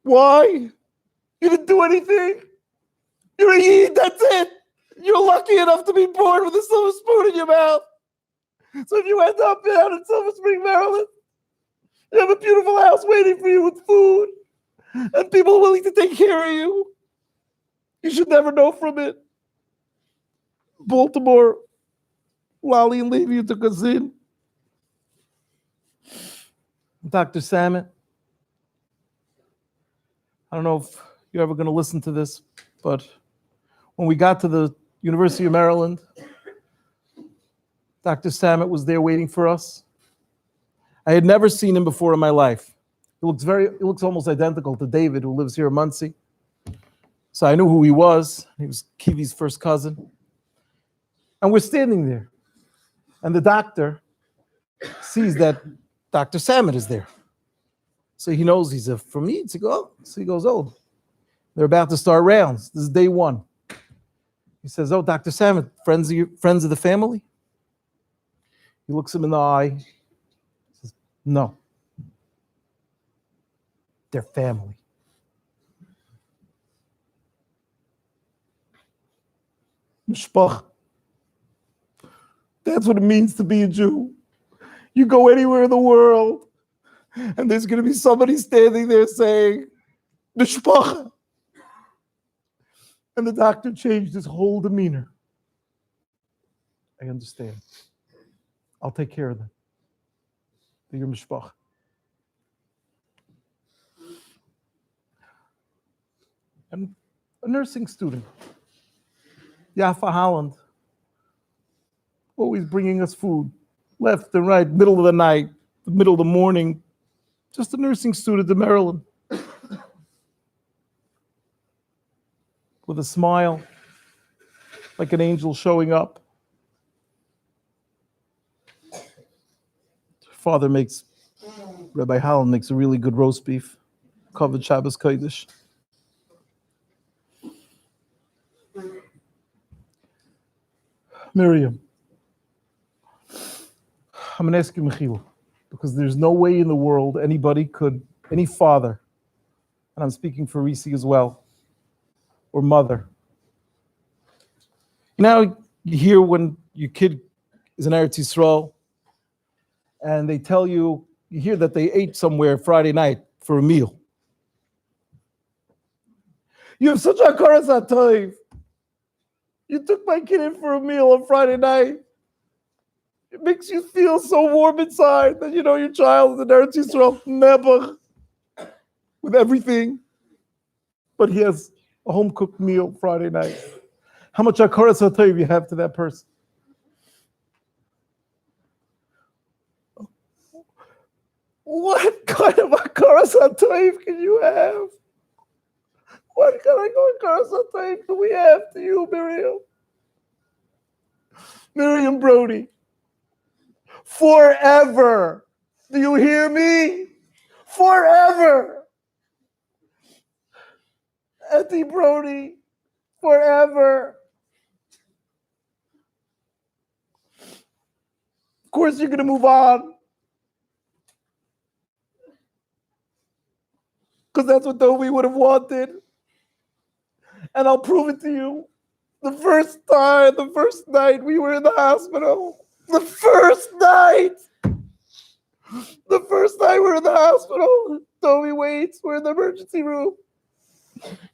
Why? You didn't do anything. You're a Yid, that's it. You're lucky enough to be born with a silver spoon in your mouth. So if you end up down in Silver Spring, Maryland, you have a beautiful house waiting for you with food and people willing to take care of you. You should never know from it. Baltimore, Lali and Levy took us in. Dr. Samet, I don't know if you're ever going to listen to this, but when we got to the University of Maryland, Dr. Samet was there waiting for us. I had never seen him before in my life. He looks almost identical to David, who lives here in Muncie. So I knew who he was. He was Kivi's first cousin. And we're standing there. And the doctor sees that Dr. Samet is there. So he knows he's from me. So he goes, oh, they're about to start rounds. This is day one. He says, oh, Dr. Samet, friends of the family? He looks him in the eye. He says, no. They're family. Mishpach. That's what it means to be a Jew. You go anywhere in the world, and there's going to be somebody standing there saying, Mishpacha. And the doctor changed his whole demeanor. I understand. I'll take care of them. They're your mishpacha. And a nursing student, Yafa Holland, always bringing us food, left and right, middle of the night, the middle of the morning, just a nursing student in Maryland. With a smile, like an angel showing up. Rabbi Holland makes a really good roast beef, covered Shabbos Kodesh. Miriam, I'm going to ask you, Mechila, because there's no way in the world any father, and I'm speaking for Risi as well, or mother. You hear when your kid is in Eretz Yisrael, and they tell you hear that they ate somewhere Friday night for a meal. You have such a hakaras hatov. You took my kid in for a meal on Friday night. It makes you feel so warm inside that you know your child is in Eretz Yisrael, nebuch, with everything, but he has a home-cooked meal Friday night. How much hakaras hatov you have to that person? What kind of hakaras hatov can you have? What kind of hakaras hatov do we have to you, Miriam? Miriam Brody. Forever. Do you hear me? Forever. Auntie Brody. Forever. Of course you're going to move on. Because that's what we would have wanted. And I'll prove it to you. The first night we were in the hospital. The first night we were in the hospital. Toby waits. We're in the emergency room.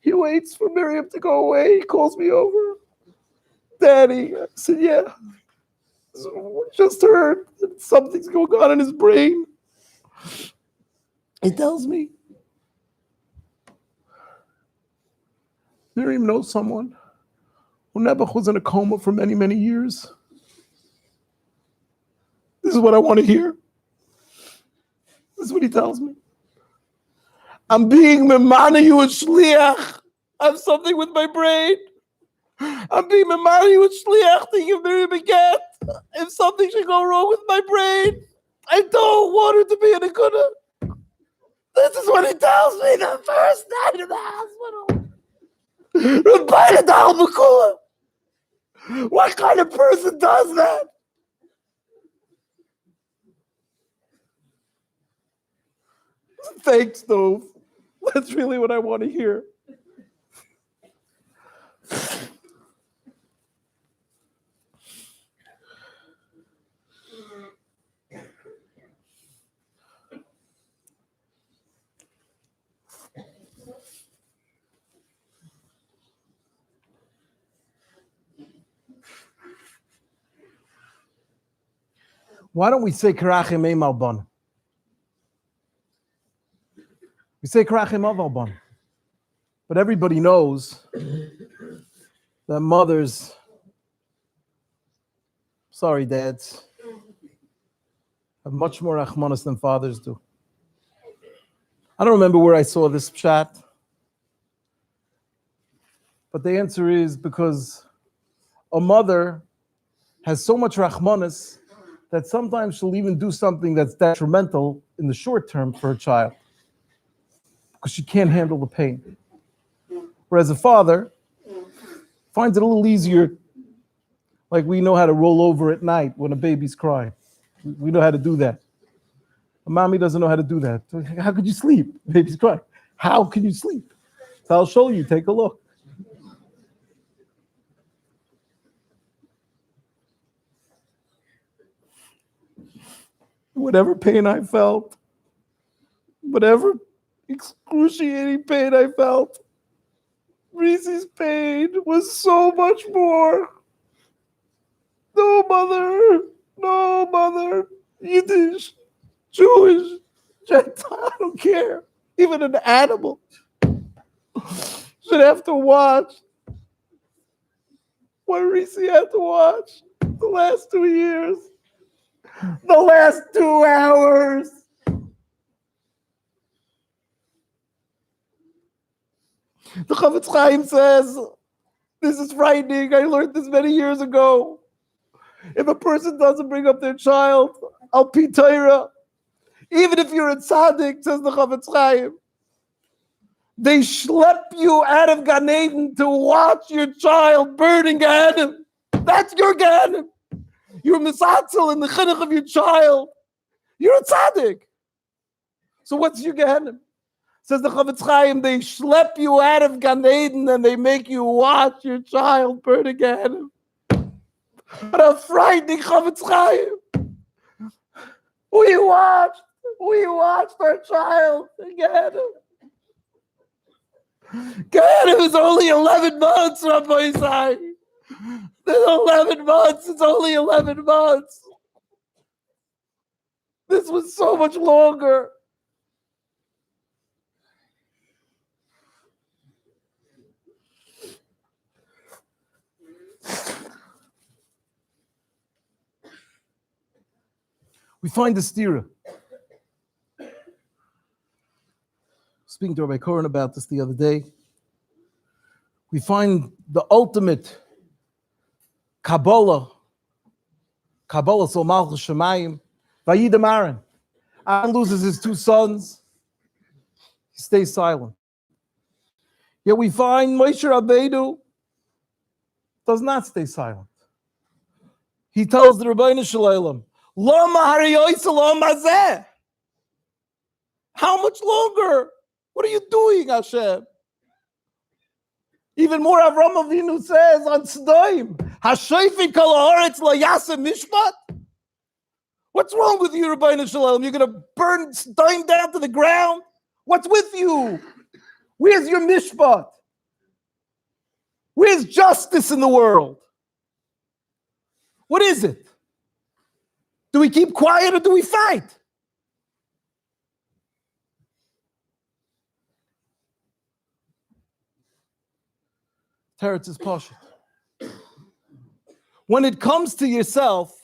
He waits for Miriam to go away. He calls me over. Daddy, I said, yeah. So we just heard that something's going on in his brain. He tells me Miriam knows someone who Nebuch was in a coma for many, many years. This is what I want to hear. This is what he tells me. I'm being Memana you and Shliach. I have something with my brain. I'm being Memana you and Shliach to give Miriam a get. If something should go wrong with my brain, I don't want her to be in a good. This is what he tells me the first night in the hospital. Rabbi Adal Bakula. What kind of person does that? Thanks, Dove. That's really what I want to hear. Why don't we say Karachim Ein Malbon? We say Karachim Av Alban. But everybody knows that mothers, sorry, dads, have much more Rachmanis than fathers do. I don't remember where I saw this chat, but the answer is because a mother has so much Rachmanis that sometimes she'll even do something that's detrimental in the short term for her child because she can't handle the pain. Whereas a father finds it a little easier, like we know how to roll over at night when a baby's crying. We know how to do that. A mommy doesn't know how to do that. How could you sleep? Baby's crying. How can you sleep? So I'll show you. Take a look. Whatever pain I felt, whatever excruciating pain I felt, Reese's pain was so much more. No mother, Yiddish, Jewish, Gentile, I don't care. Even an animal should have to watch what Reese had to watch the last 2 years. The last 2 hours. The Chavetz Chaim says, this is frightening. I learned this many years ago. If a person doesn't bring up their child, Al Pi Torah, even if you're a tzaddik, says the Chavetz Chaim, they schlep you out of Gan Eden to watch your child burn in Gan Eden. That's your Gan Eden. You're misatzel in the chinuch of your child. You're a tzaddik. So what's your Gehenim? Says the Chavetz Chaim, they schlep you out of Gan Eden and they make you watch your child burn in Gehenim. What a frightening Chavetz Chaim. We watched our child in Gehenim. Gehenim is only 11 months, Rabbi Isai. There's 11 months. It's only 11 months. This was so much longer. We find the stira. Speaking to Rabbi Koren about this the other day, we find the ultimate Kabbalah so Malchus Shemayim, Vayidam Aaron. Aaron loses his 2 sons. He stays silent. Yet we find Moshe Rabbeinu does not stay silent. He tells the Rebbeinu Shalom, Lama hariyoysa lama zeh. How much longer? What are you doing, Hashem? Even more, Avram Avinu says on Sdoim, Hashayfi kol haaretz lo yaseh mishpat. What's wrong with you, Rebbeinu Shalom? You're going to burn Sdoim down to the ground? What's with you? Where's your mishpat? Where's justice in the world? What is it? Do we keep quiet or do we fight? Teretz is Pasha. When it comes to yourself,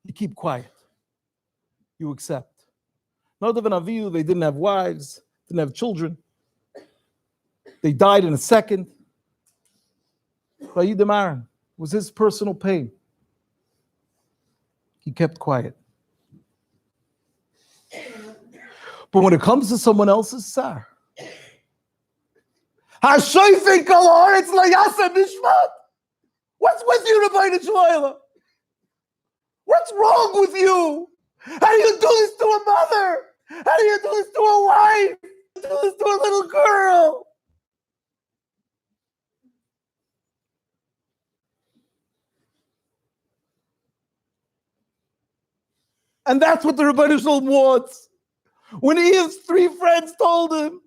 you keep quiet. You accept. Nadav and Avihu, they didn't have wives, didn't have children. They died in a second. Vayidem Aaron was his personal pain. He kept quiet. But when it comes to someone else's sar, what's with you, Rabbi Shmuel? What's wrong with you? How do you do this to a mother? How do you do this to a wife? How do you do this to a little girl? And that's what the Rebbeinu Shalom wants. When Eve's three friends told him,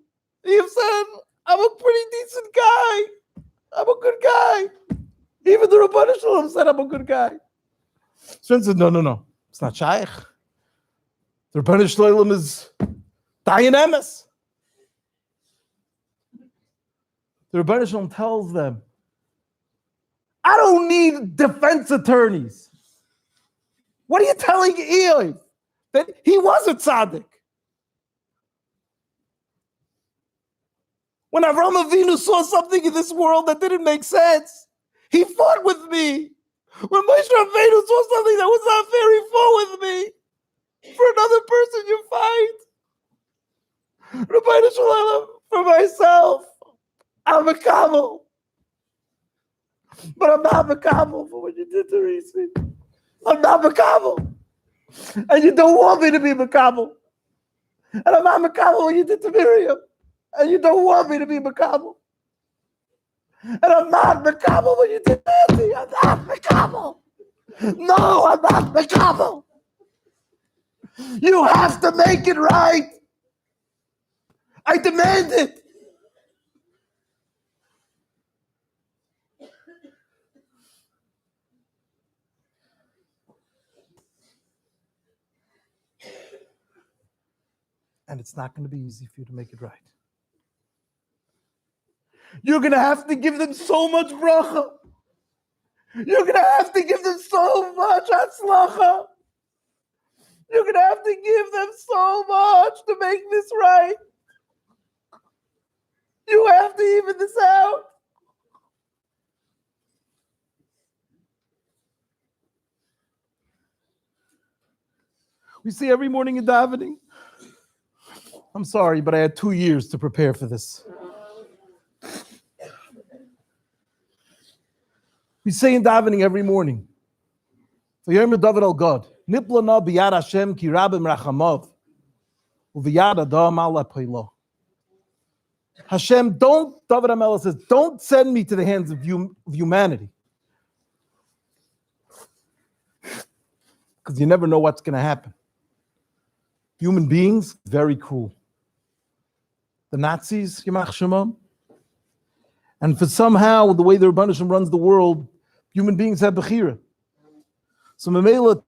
Eve said, I'm a pretty decent guy. I'm a good guy. Even the Rebbeinu Shalom said, I'm a good guy. Friend said, no. It's not shaykh. The Rebbeinu Shalom is Dayan Emes. The Rebbeinu Shalom tells them, I don't need defense attorneys. What are you telling Eve? That he was a tzaddik. When Avram Avinu saw something in this world that didn't make sense, he fought with me. When Moshe Rabbeinu saw something that was not fair, he fought with me. For another person, you fight. Rabbi Shalom, for myself, I'm a camel. But I'm not a camel for what you did to Reese. I'm not a camel. And you don't want me to be Makabel. And I'm not Makabel when you did to Miriam. And you don't want me to be Makabel. And I'm not Makabel when you did Nancy. I'm not Makabel. No, I'm not Makabel. You have to make it right. I demand it. And it's not going to be easy for you to make it right. You're going to have to give them so much bracha. You're going to have to give them so much hatzlacha. You're going to have to give them so much to make this right. You have to even this out. We see every morning in davening. I'm sorry, but I had 2 years to prepare for this. We say in davening every morning, V'yomer David al God, Niplana b'yad Hashem ki rabim rachamav, u'v'yad adam ala peilah. Hashem, David HaMelech says, don't send me to the hands of humanity. Because you never know what's going to happen. Human beings, very cruel. The Nazis, Yamach Shemam. And for somehow, the way the Rebbeinu Shem runs the world, human beings have Bechira. So Mamela,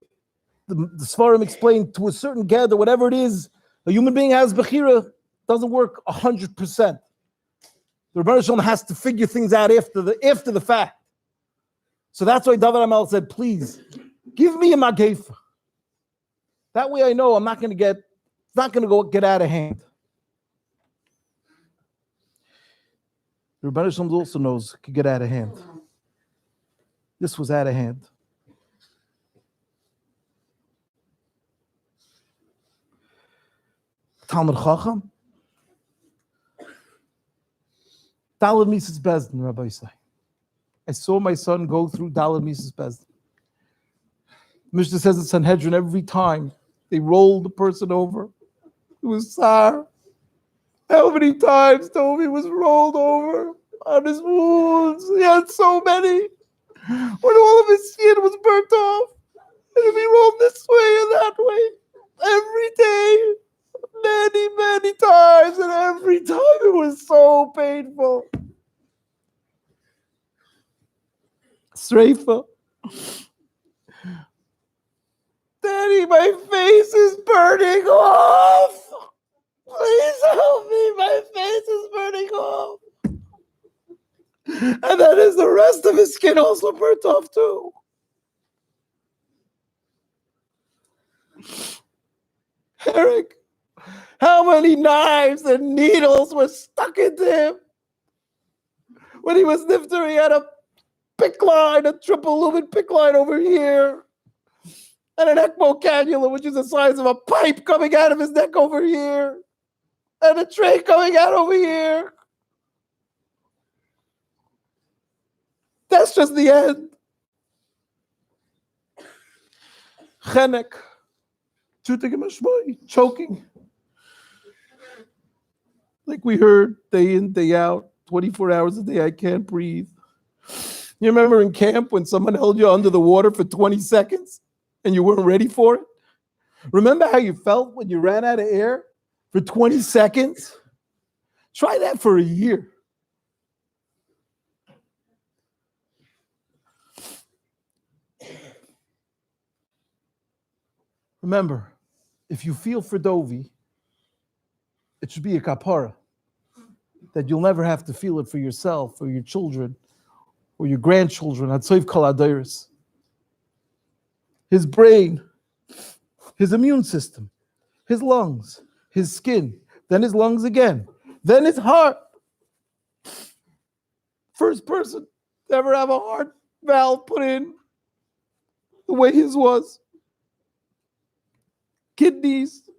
the Sfarim explained to a certain gather, whatever it is, a human being has Bechira, doesn't work 100%. The Rebbeinu Shem has to figure things out after the fact. So that's why David HaMelech said, please, give me a Magefa. That way I know it's not going to get out of hand. The Rebbeinu Shem also knows it could get out of hand. This was out of hand. Talmud Chacham, Daled Mises Bezdin, Rabbi say. I saw my son go through Daled Mises Bezdin. Mishnah says in Sanhedrin every time they rolled the person over, it was Sar. How many times Toby was rolled over on his wounds? He had so many. When all of his skin was burnt off, and he rolled this way and that way, every day, many, many times, and every time it was so painful. Sreifa. Daddy, my face is burning off. Please help me. My face is burning off. And that is the rest of his skin also burnt off too. Eric, how many knives and needles were stuck into him? When he was nifter, he had a PICC line, a triple lumen PICC line over here, and an ECMO cannula, which is the size of a pipe coming out of his neck over here, and a tray coming out over here. That's just the end. Chenek, choking. Like we heard day in, day out, 24 hours a day, I can't breathe. You remember in camp when someone held you under the water for 20 seconds and you weren't ready for it? Remember how you felt when you ran out of air for 20 seconds? Try that for a year. Remember, if you feel for Dovi, it should be a kapara, that you'll never have to feel it for yourself or your children or your grandchildren. Atzoiv kol adairis. His brain, his immune system, his lungs, his skin, then his lungs again, then his heart. First person to ever have a heart valve put in the way his was. Kidneys,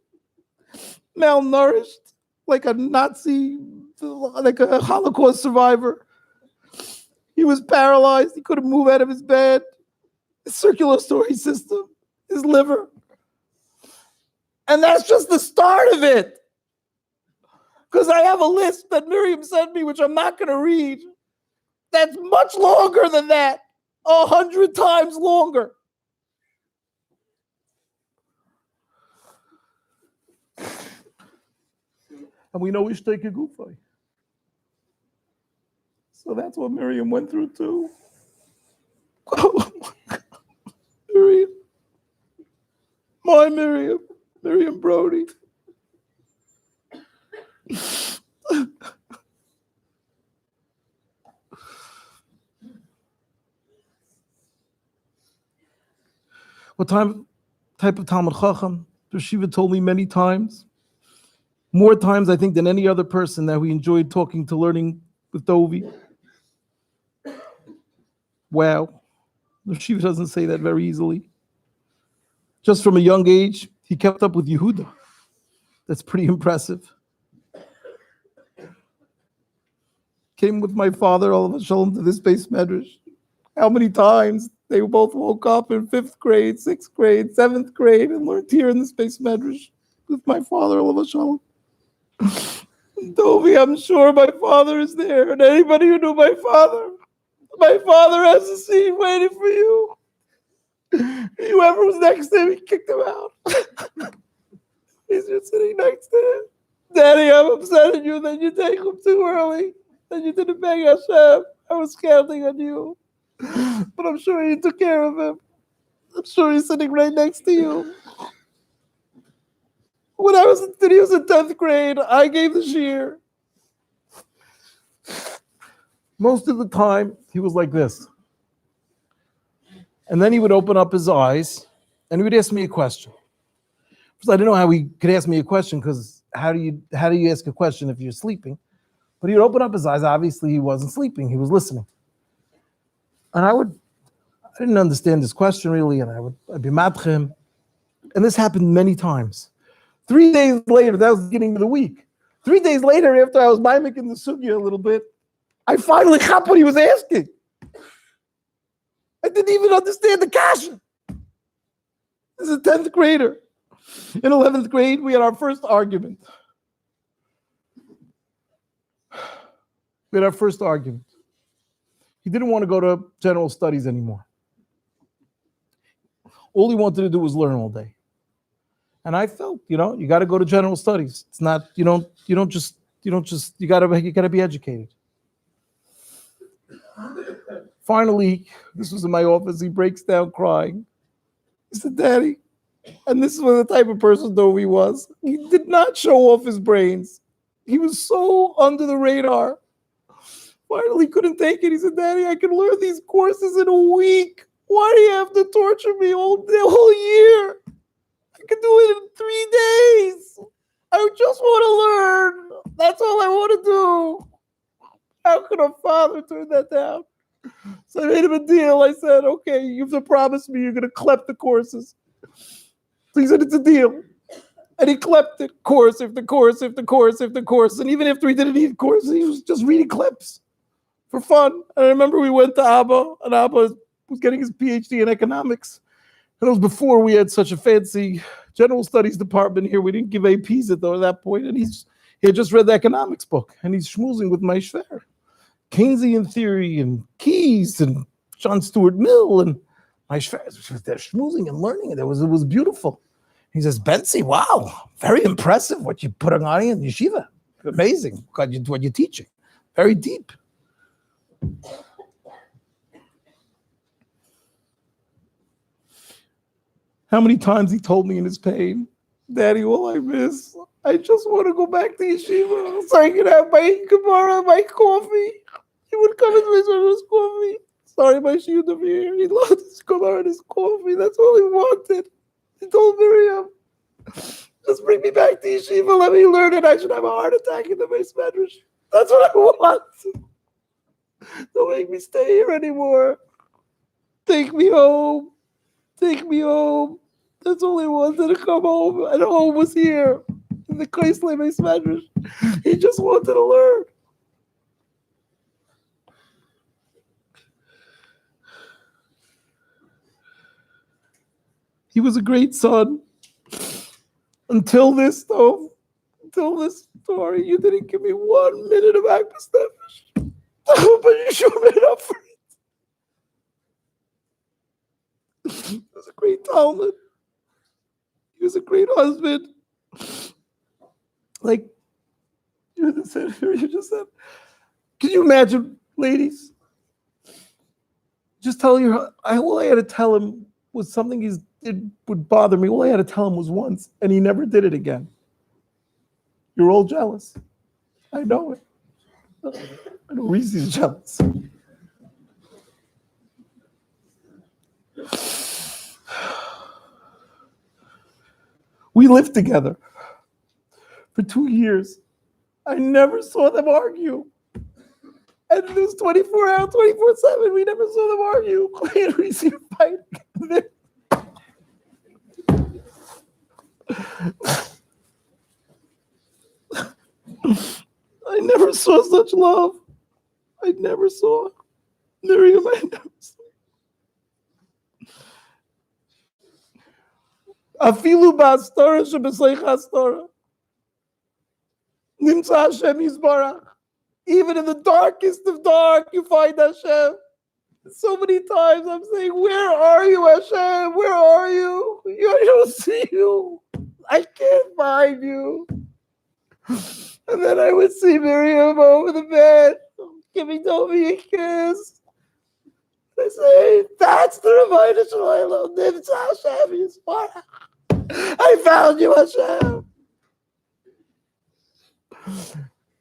malnourished, like a Nazi, like a Holocaust survivor. He was paralyzed. He couldn't move out of his bed. His circulatory system, his liver. And that's just the start of it. Because I have a list that Miriam sent me, which I'm not going to read, that's much longer than that, 100 times longer. And we know Ishteke Gufay. So that's what Miriam went through too. Oh my God. Miriam. My Miriam. Miriam Brody. What type of Talmud Chacham? Shiva told me many times. More times, I think, than any other person that we enjoyed talking to, learning with Dovi. Wow. Shiva doesn't say that very easily. Just from a young age, he kept up with Yehuda. That's pretty impressive. Came with my father, Olav Shalom, to this base medrash. How many times they both woke up in 5th grade, 6th grade, 7th grade, and learned here in this base medrash with my father, Olav Shalom. Dovi, I'm sure my father is there, and anybody who knew my father has a seat waiting for you. Whoever was next to him, he kicked him out. He's just sitting next to him. Daddy, I'm upset at you that you take him too early, that you didn't beg Hashem. I was counting on you. But I'm sure you took care of him. I'm sure he's sitting right next to you. When he was in 10th grade, I gave the shiur. Most of the time, he was like this. And then he would open up his eyes and he would ask me a question. Because I didn't know how he could ask me a question, because how do you ask a question if you're sleeping? But he would open up his eyes. Obviously, he wasn't sleeping. He was listening. And I didn't understand his question really, and I'd be mad at him. And this happened many times. 3 days later, that was the beginning of the week. 3 days later, after I was mimicking the sugya a little bit, I finally got what he was asking. I didn't even understand the kasha. This is a 10th grader. In 11th grade, we had our first argument. He didn't want to go to general studies anymore. All he wanted to do was learn all day. And I felt, you got to go to general studies. It's not, you got to be educated. Finally, this was in my office. He breaks down crying. He said, Daddy, and this is what the type of person though he was. He did not show off his brains. He was so under the radar. Finally, couldn't take it. He said, Daddy, I can learn these courses in a week. Why do you have to torture me the whole year? I can do it in 3 days. I just want to learn. That's all I want to do. How could a father turn that down? So I made him a deal. I said, okay, you have to promise me you're going to clep the courses. So he said, it's a deal. And he clept it, course after course after course after course. And even after he didn't need courses, he was just reading clips for fun. And I remember we went to Abba, and Abba was getting his PhD in economics. And it was before we had such a fancy general studies department here. We didn't give APs at that point. And he had just read the economics book, and he's schmoozing with my Schwer. Keynesian theory and Keyes and John Stuart Mill and my Schwer. They're schmoozing and learning, and it was beautiful. He says, Benzi, wow, very impressive what you put on in yeshiva. Amazing what you're teaching. Very deep. How many times he told me in his pain, Daddy, all I miss, I just want to go back to yeshiva so I can have my Gemara, my coffee. He would come and listen to his coffee. Sorry, my shield over here. He loved his Gemara and his coffee. That's all he wanted. He told Miriam, just bring me back to yeshiva, let me learn it. I should have a heart attack in the base medrash. That's what I want. Don't make me stay here anymore. Take me home. Take me home. That's all he wanted, to come home. And home was here. In the Kreisler base medrash. He just wanted to learn. He was a great son. Until this, though, until this story, you didn't give me 1 minute of Agnes Nefesh. But you should have made up for it. He was a great Talmud. He was a great husband. Like you just said. Can you imagine, ladies? Just telling her, all I had to tell him was something he did would bother me. All I had to tell him was once, and he never did it again. You're all jealous. I know it. I know Reese's jealous. We lived together for 2 years. I never saw them argue. And it was 24 hours, 24/7. We never saw them argue. Me and Reese fight. I never saw such love. I never saw. Miriam, I never saw. Afilu ba'astora sheb'sleich ha'astora. Nimtza Hashem Yisbarach. Even in the darkest of dark, you find Hashem. So many times I'm saying, where are you, Hashem? Where are you? I don't see you. I can't find you. And then I would see Miriam over the bed, giving Toby a kiss. I say, that's the reminder Shalom. Nimtza Hashem Yisbarach. I found you, Hashem.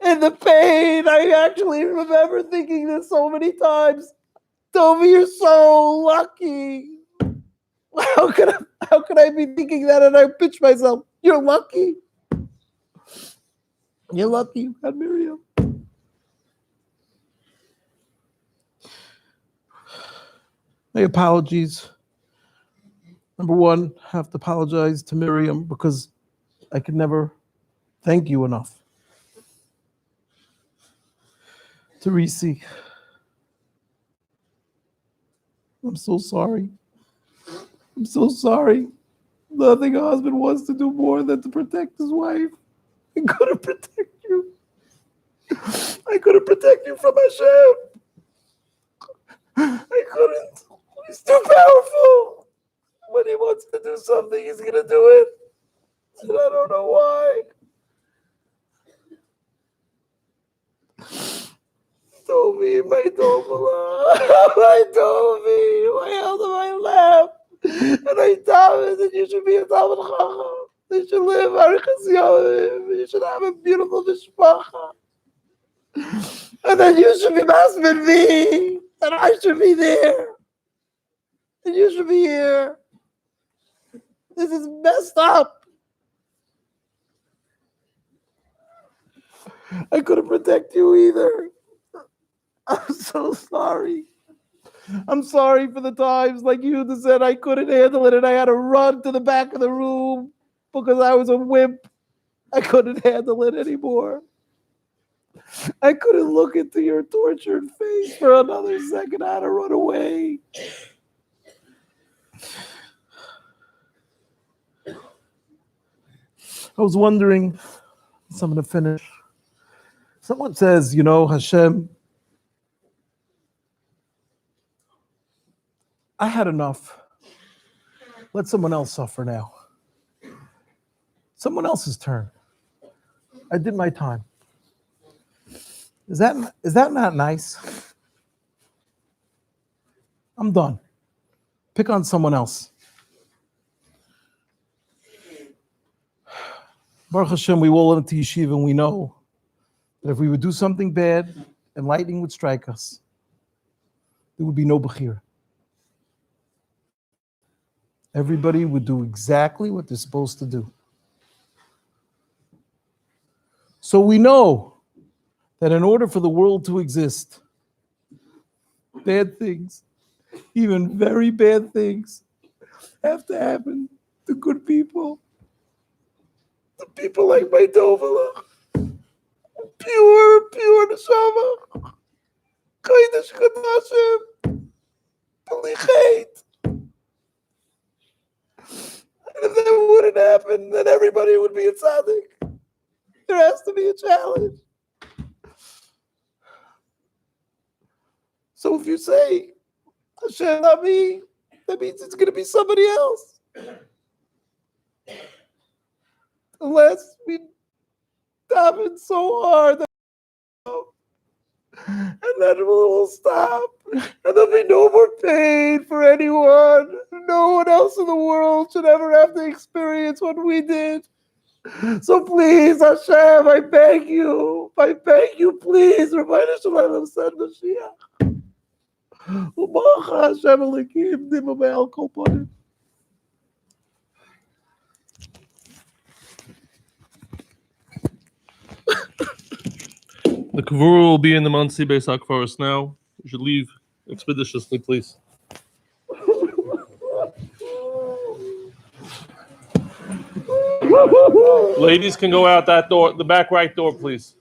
In the pain, I actually remember thinking this so many times. Toby, you're so lucky. How could I be thinking that? And I pitch myself, you're lucky. You're lucky you had Miriam. My apologies. Number one, I have to apologize to Miriam because I could never thank you enough. To Reese, I'm so sorry. I'm so sorry. Nothing a husband wants to do more than to protect his wife. I couldn't protect you. I couldn't protect you from Hashem. I couldn't. He's too powerful. When he wants to do something, he's going to do it. And I don't know why. Toby, my Tovala, my Toby, my held in my lap. And I tell that you should be a Talmud Chacham. You should live Arichas Yomim. You should have a beautiful mishpacha. And then you should be masking me. And I should be there. And you should be here. This is messed up. I couldn't protect you either. I'm so sorry. I'm sorry for the times, like you said, I couldn't handle it and I had to run to the back of the room because I was a wimp. I couldn't handle it anymore. I couldn't look into your tortured face for another second. I had to run away. I was wondering, so I'm going to finish. Someone says, Hashem, I had enough. Let someone else suffer now. Someone else's turn. I did my time. Is that not nice? I'm done. Pick on someone else. Baruch Hashem, we all went to yeshiva and we know that if we would do something bad and lightning would strike us, there would be no bechira. Everybody would do exactly what they're supposed to do. So we know that in order for the world to exist, bad things, even very bad things, have to happen to good people. To people like my Dovala. Pure neshama. Kodesh Kodashim. B'lichet. And if that wouldn't happen, then everybody would be a tzaddik. There has to be a challenge. So if you say, Hashem, not me, that means it's going to be somebody else. Unless we daven so hard that and then we'll stop. And there'll be no more pain for anyone. No one else in the world should ever have to experience what we did. So please, Hashem, I beg you, please, Rabbeinu Shalom, send Mashiach. U'bacha Hashem Elokim, Dima Be'al Kol Ponim. The kavura will be in the Monsey Beis HaKfaros now. You should leave expeditiously, please. Ladies can go out that door, the back right door, please.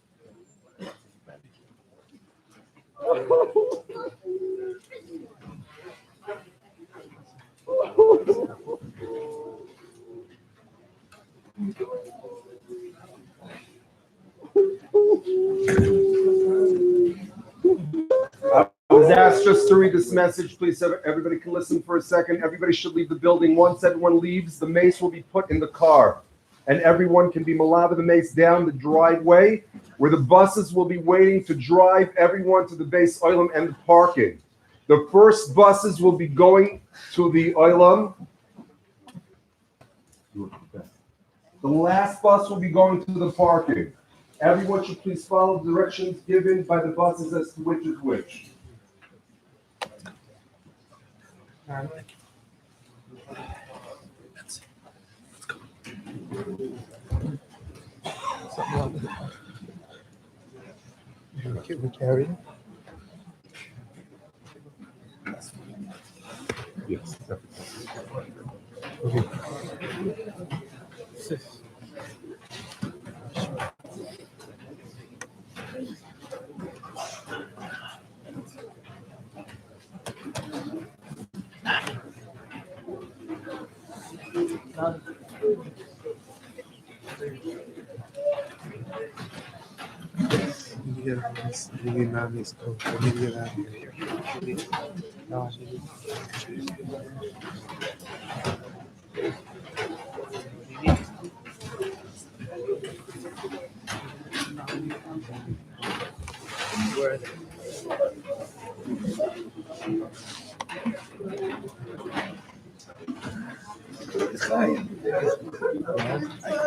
I was asked just to read this message, please, so everybody can listen for a second. Everybody should leave the building. Once everyone leaves, the mace will be put in the car, and everyone can be malava the mace down the driveway, where the buses will be waiting to drive everyone to the base oilam and the parking. The first buses will be going to the oilam. The last bus will be going to the parking. Everyone should please follow the directions given by the buses as to which is which. Can we carry it? Yes.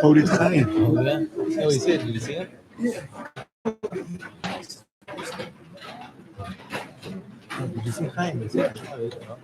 Quoted Chaim. Oh yeah. Oh, he said. Did you see it? Did you see Chaim? He said, oh, yeah.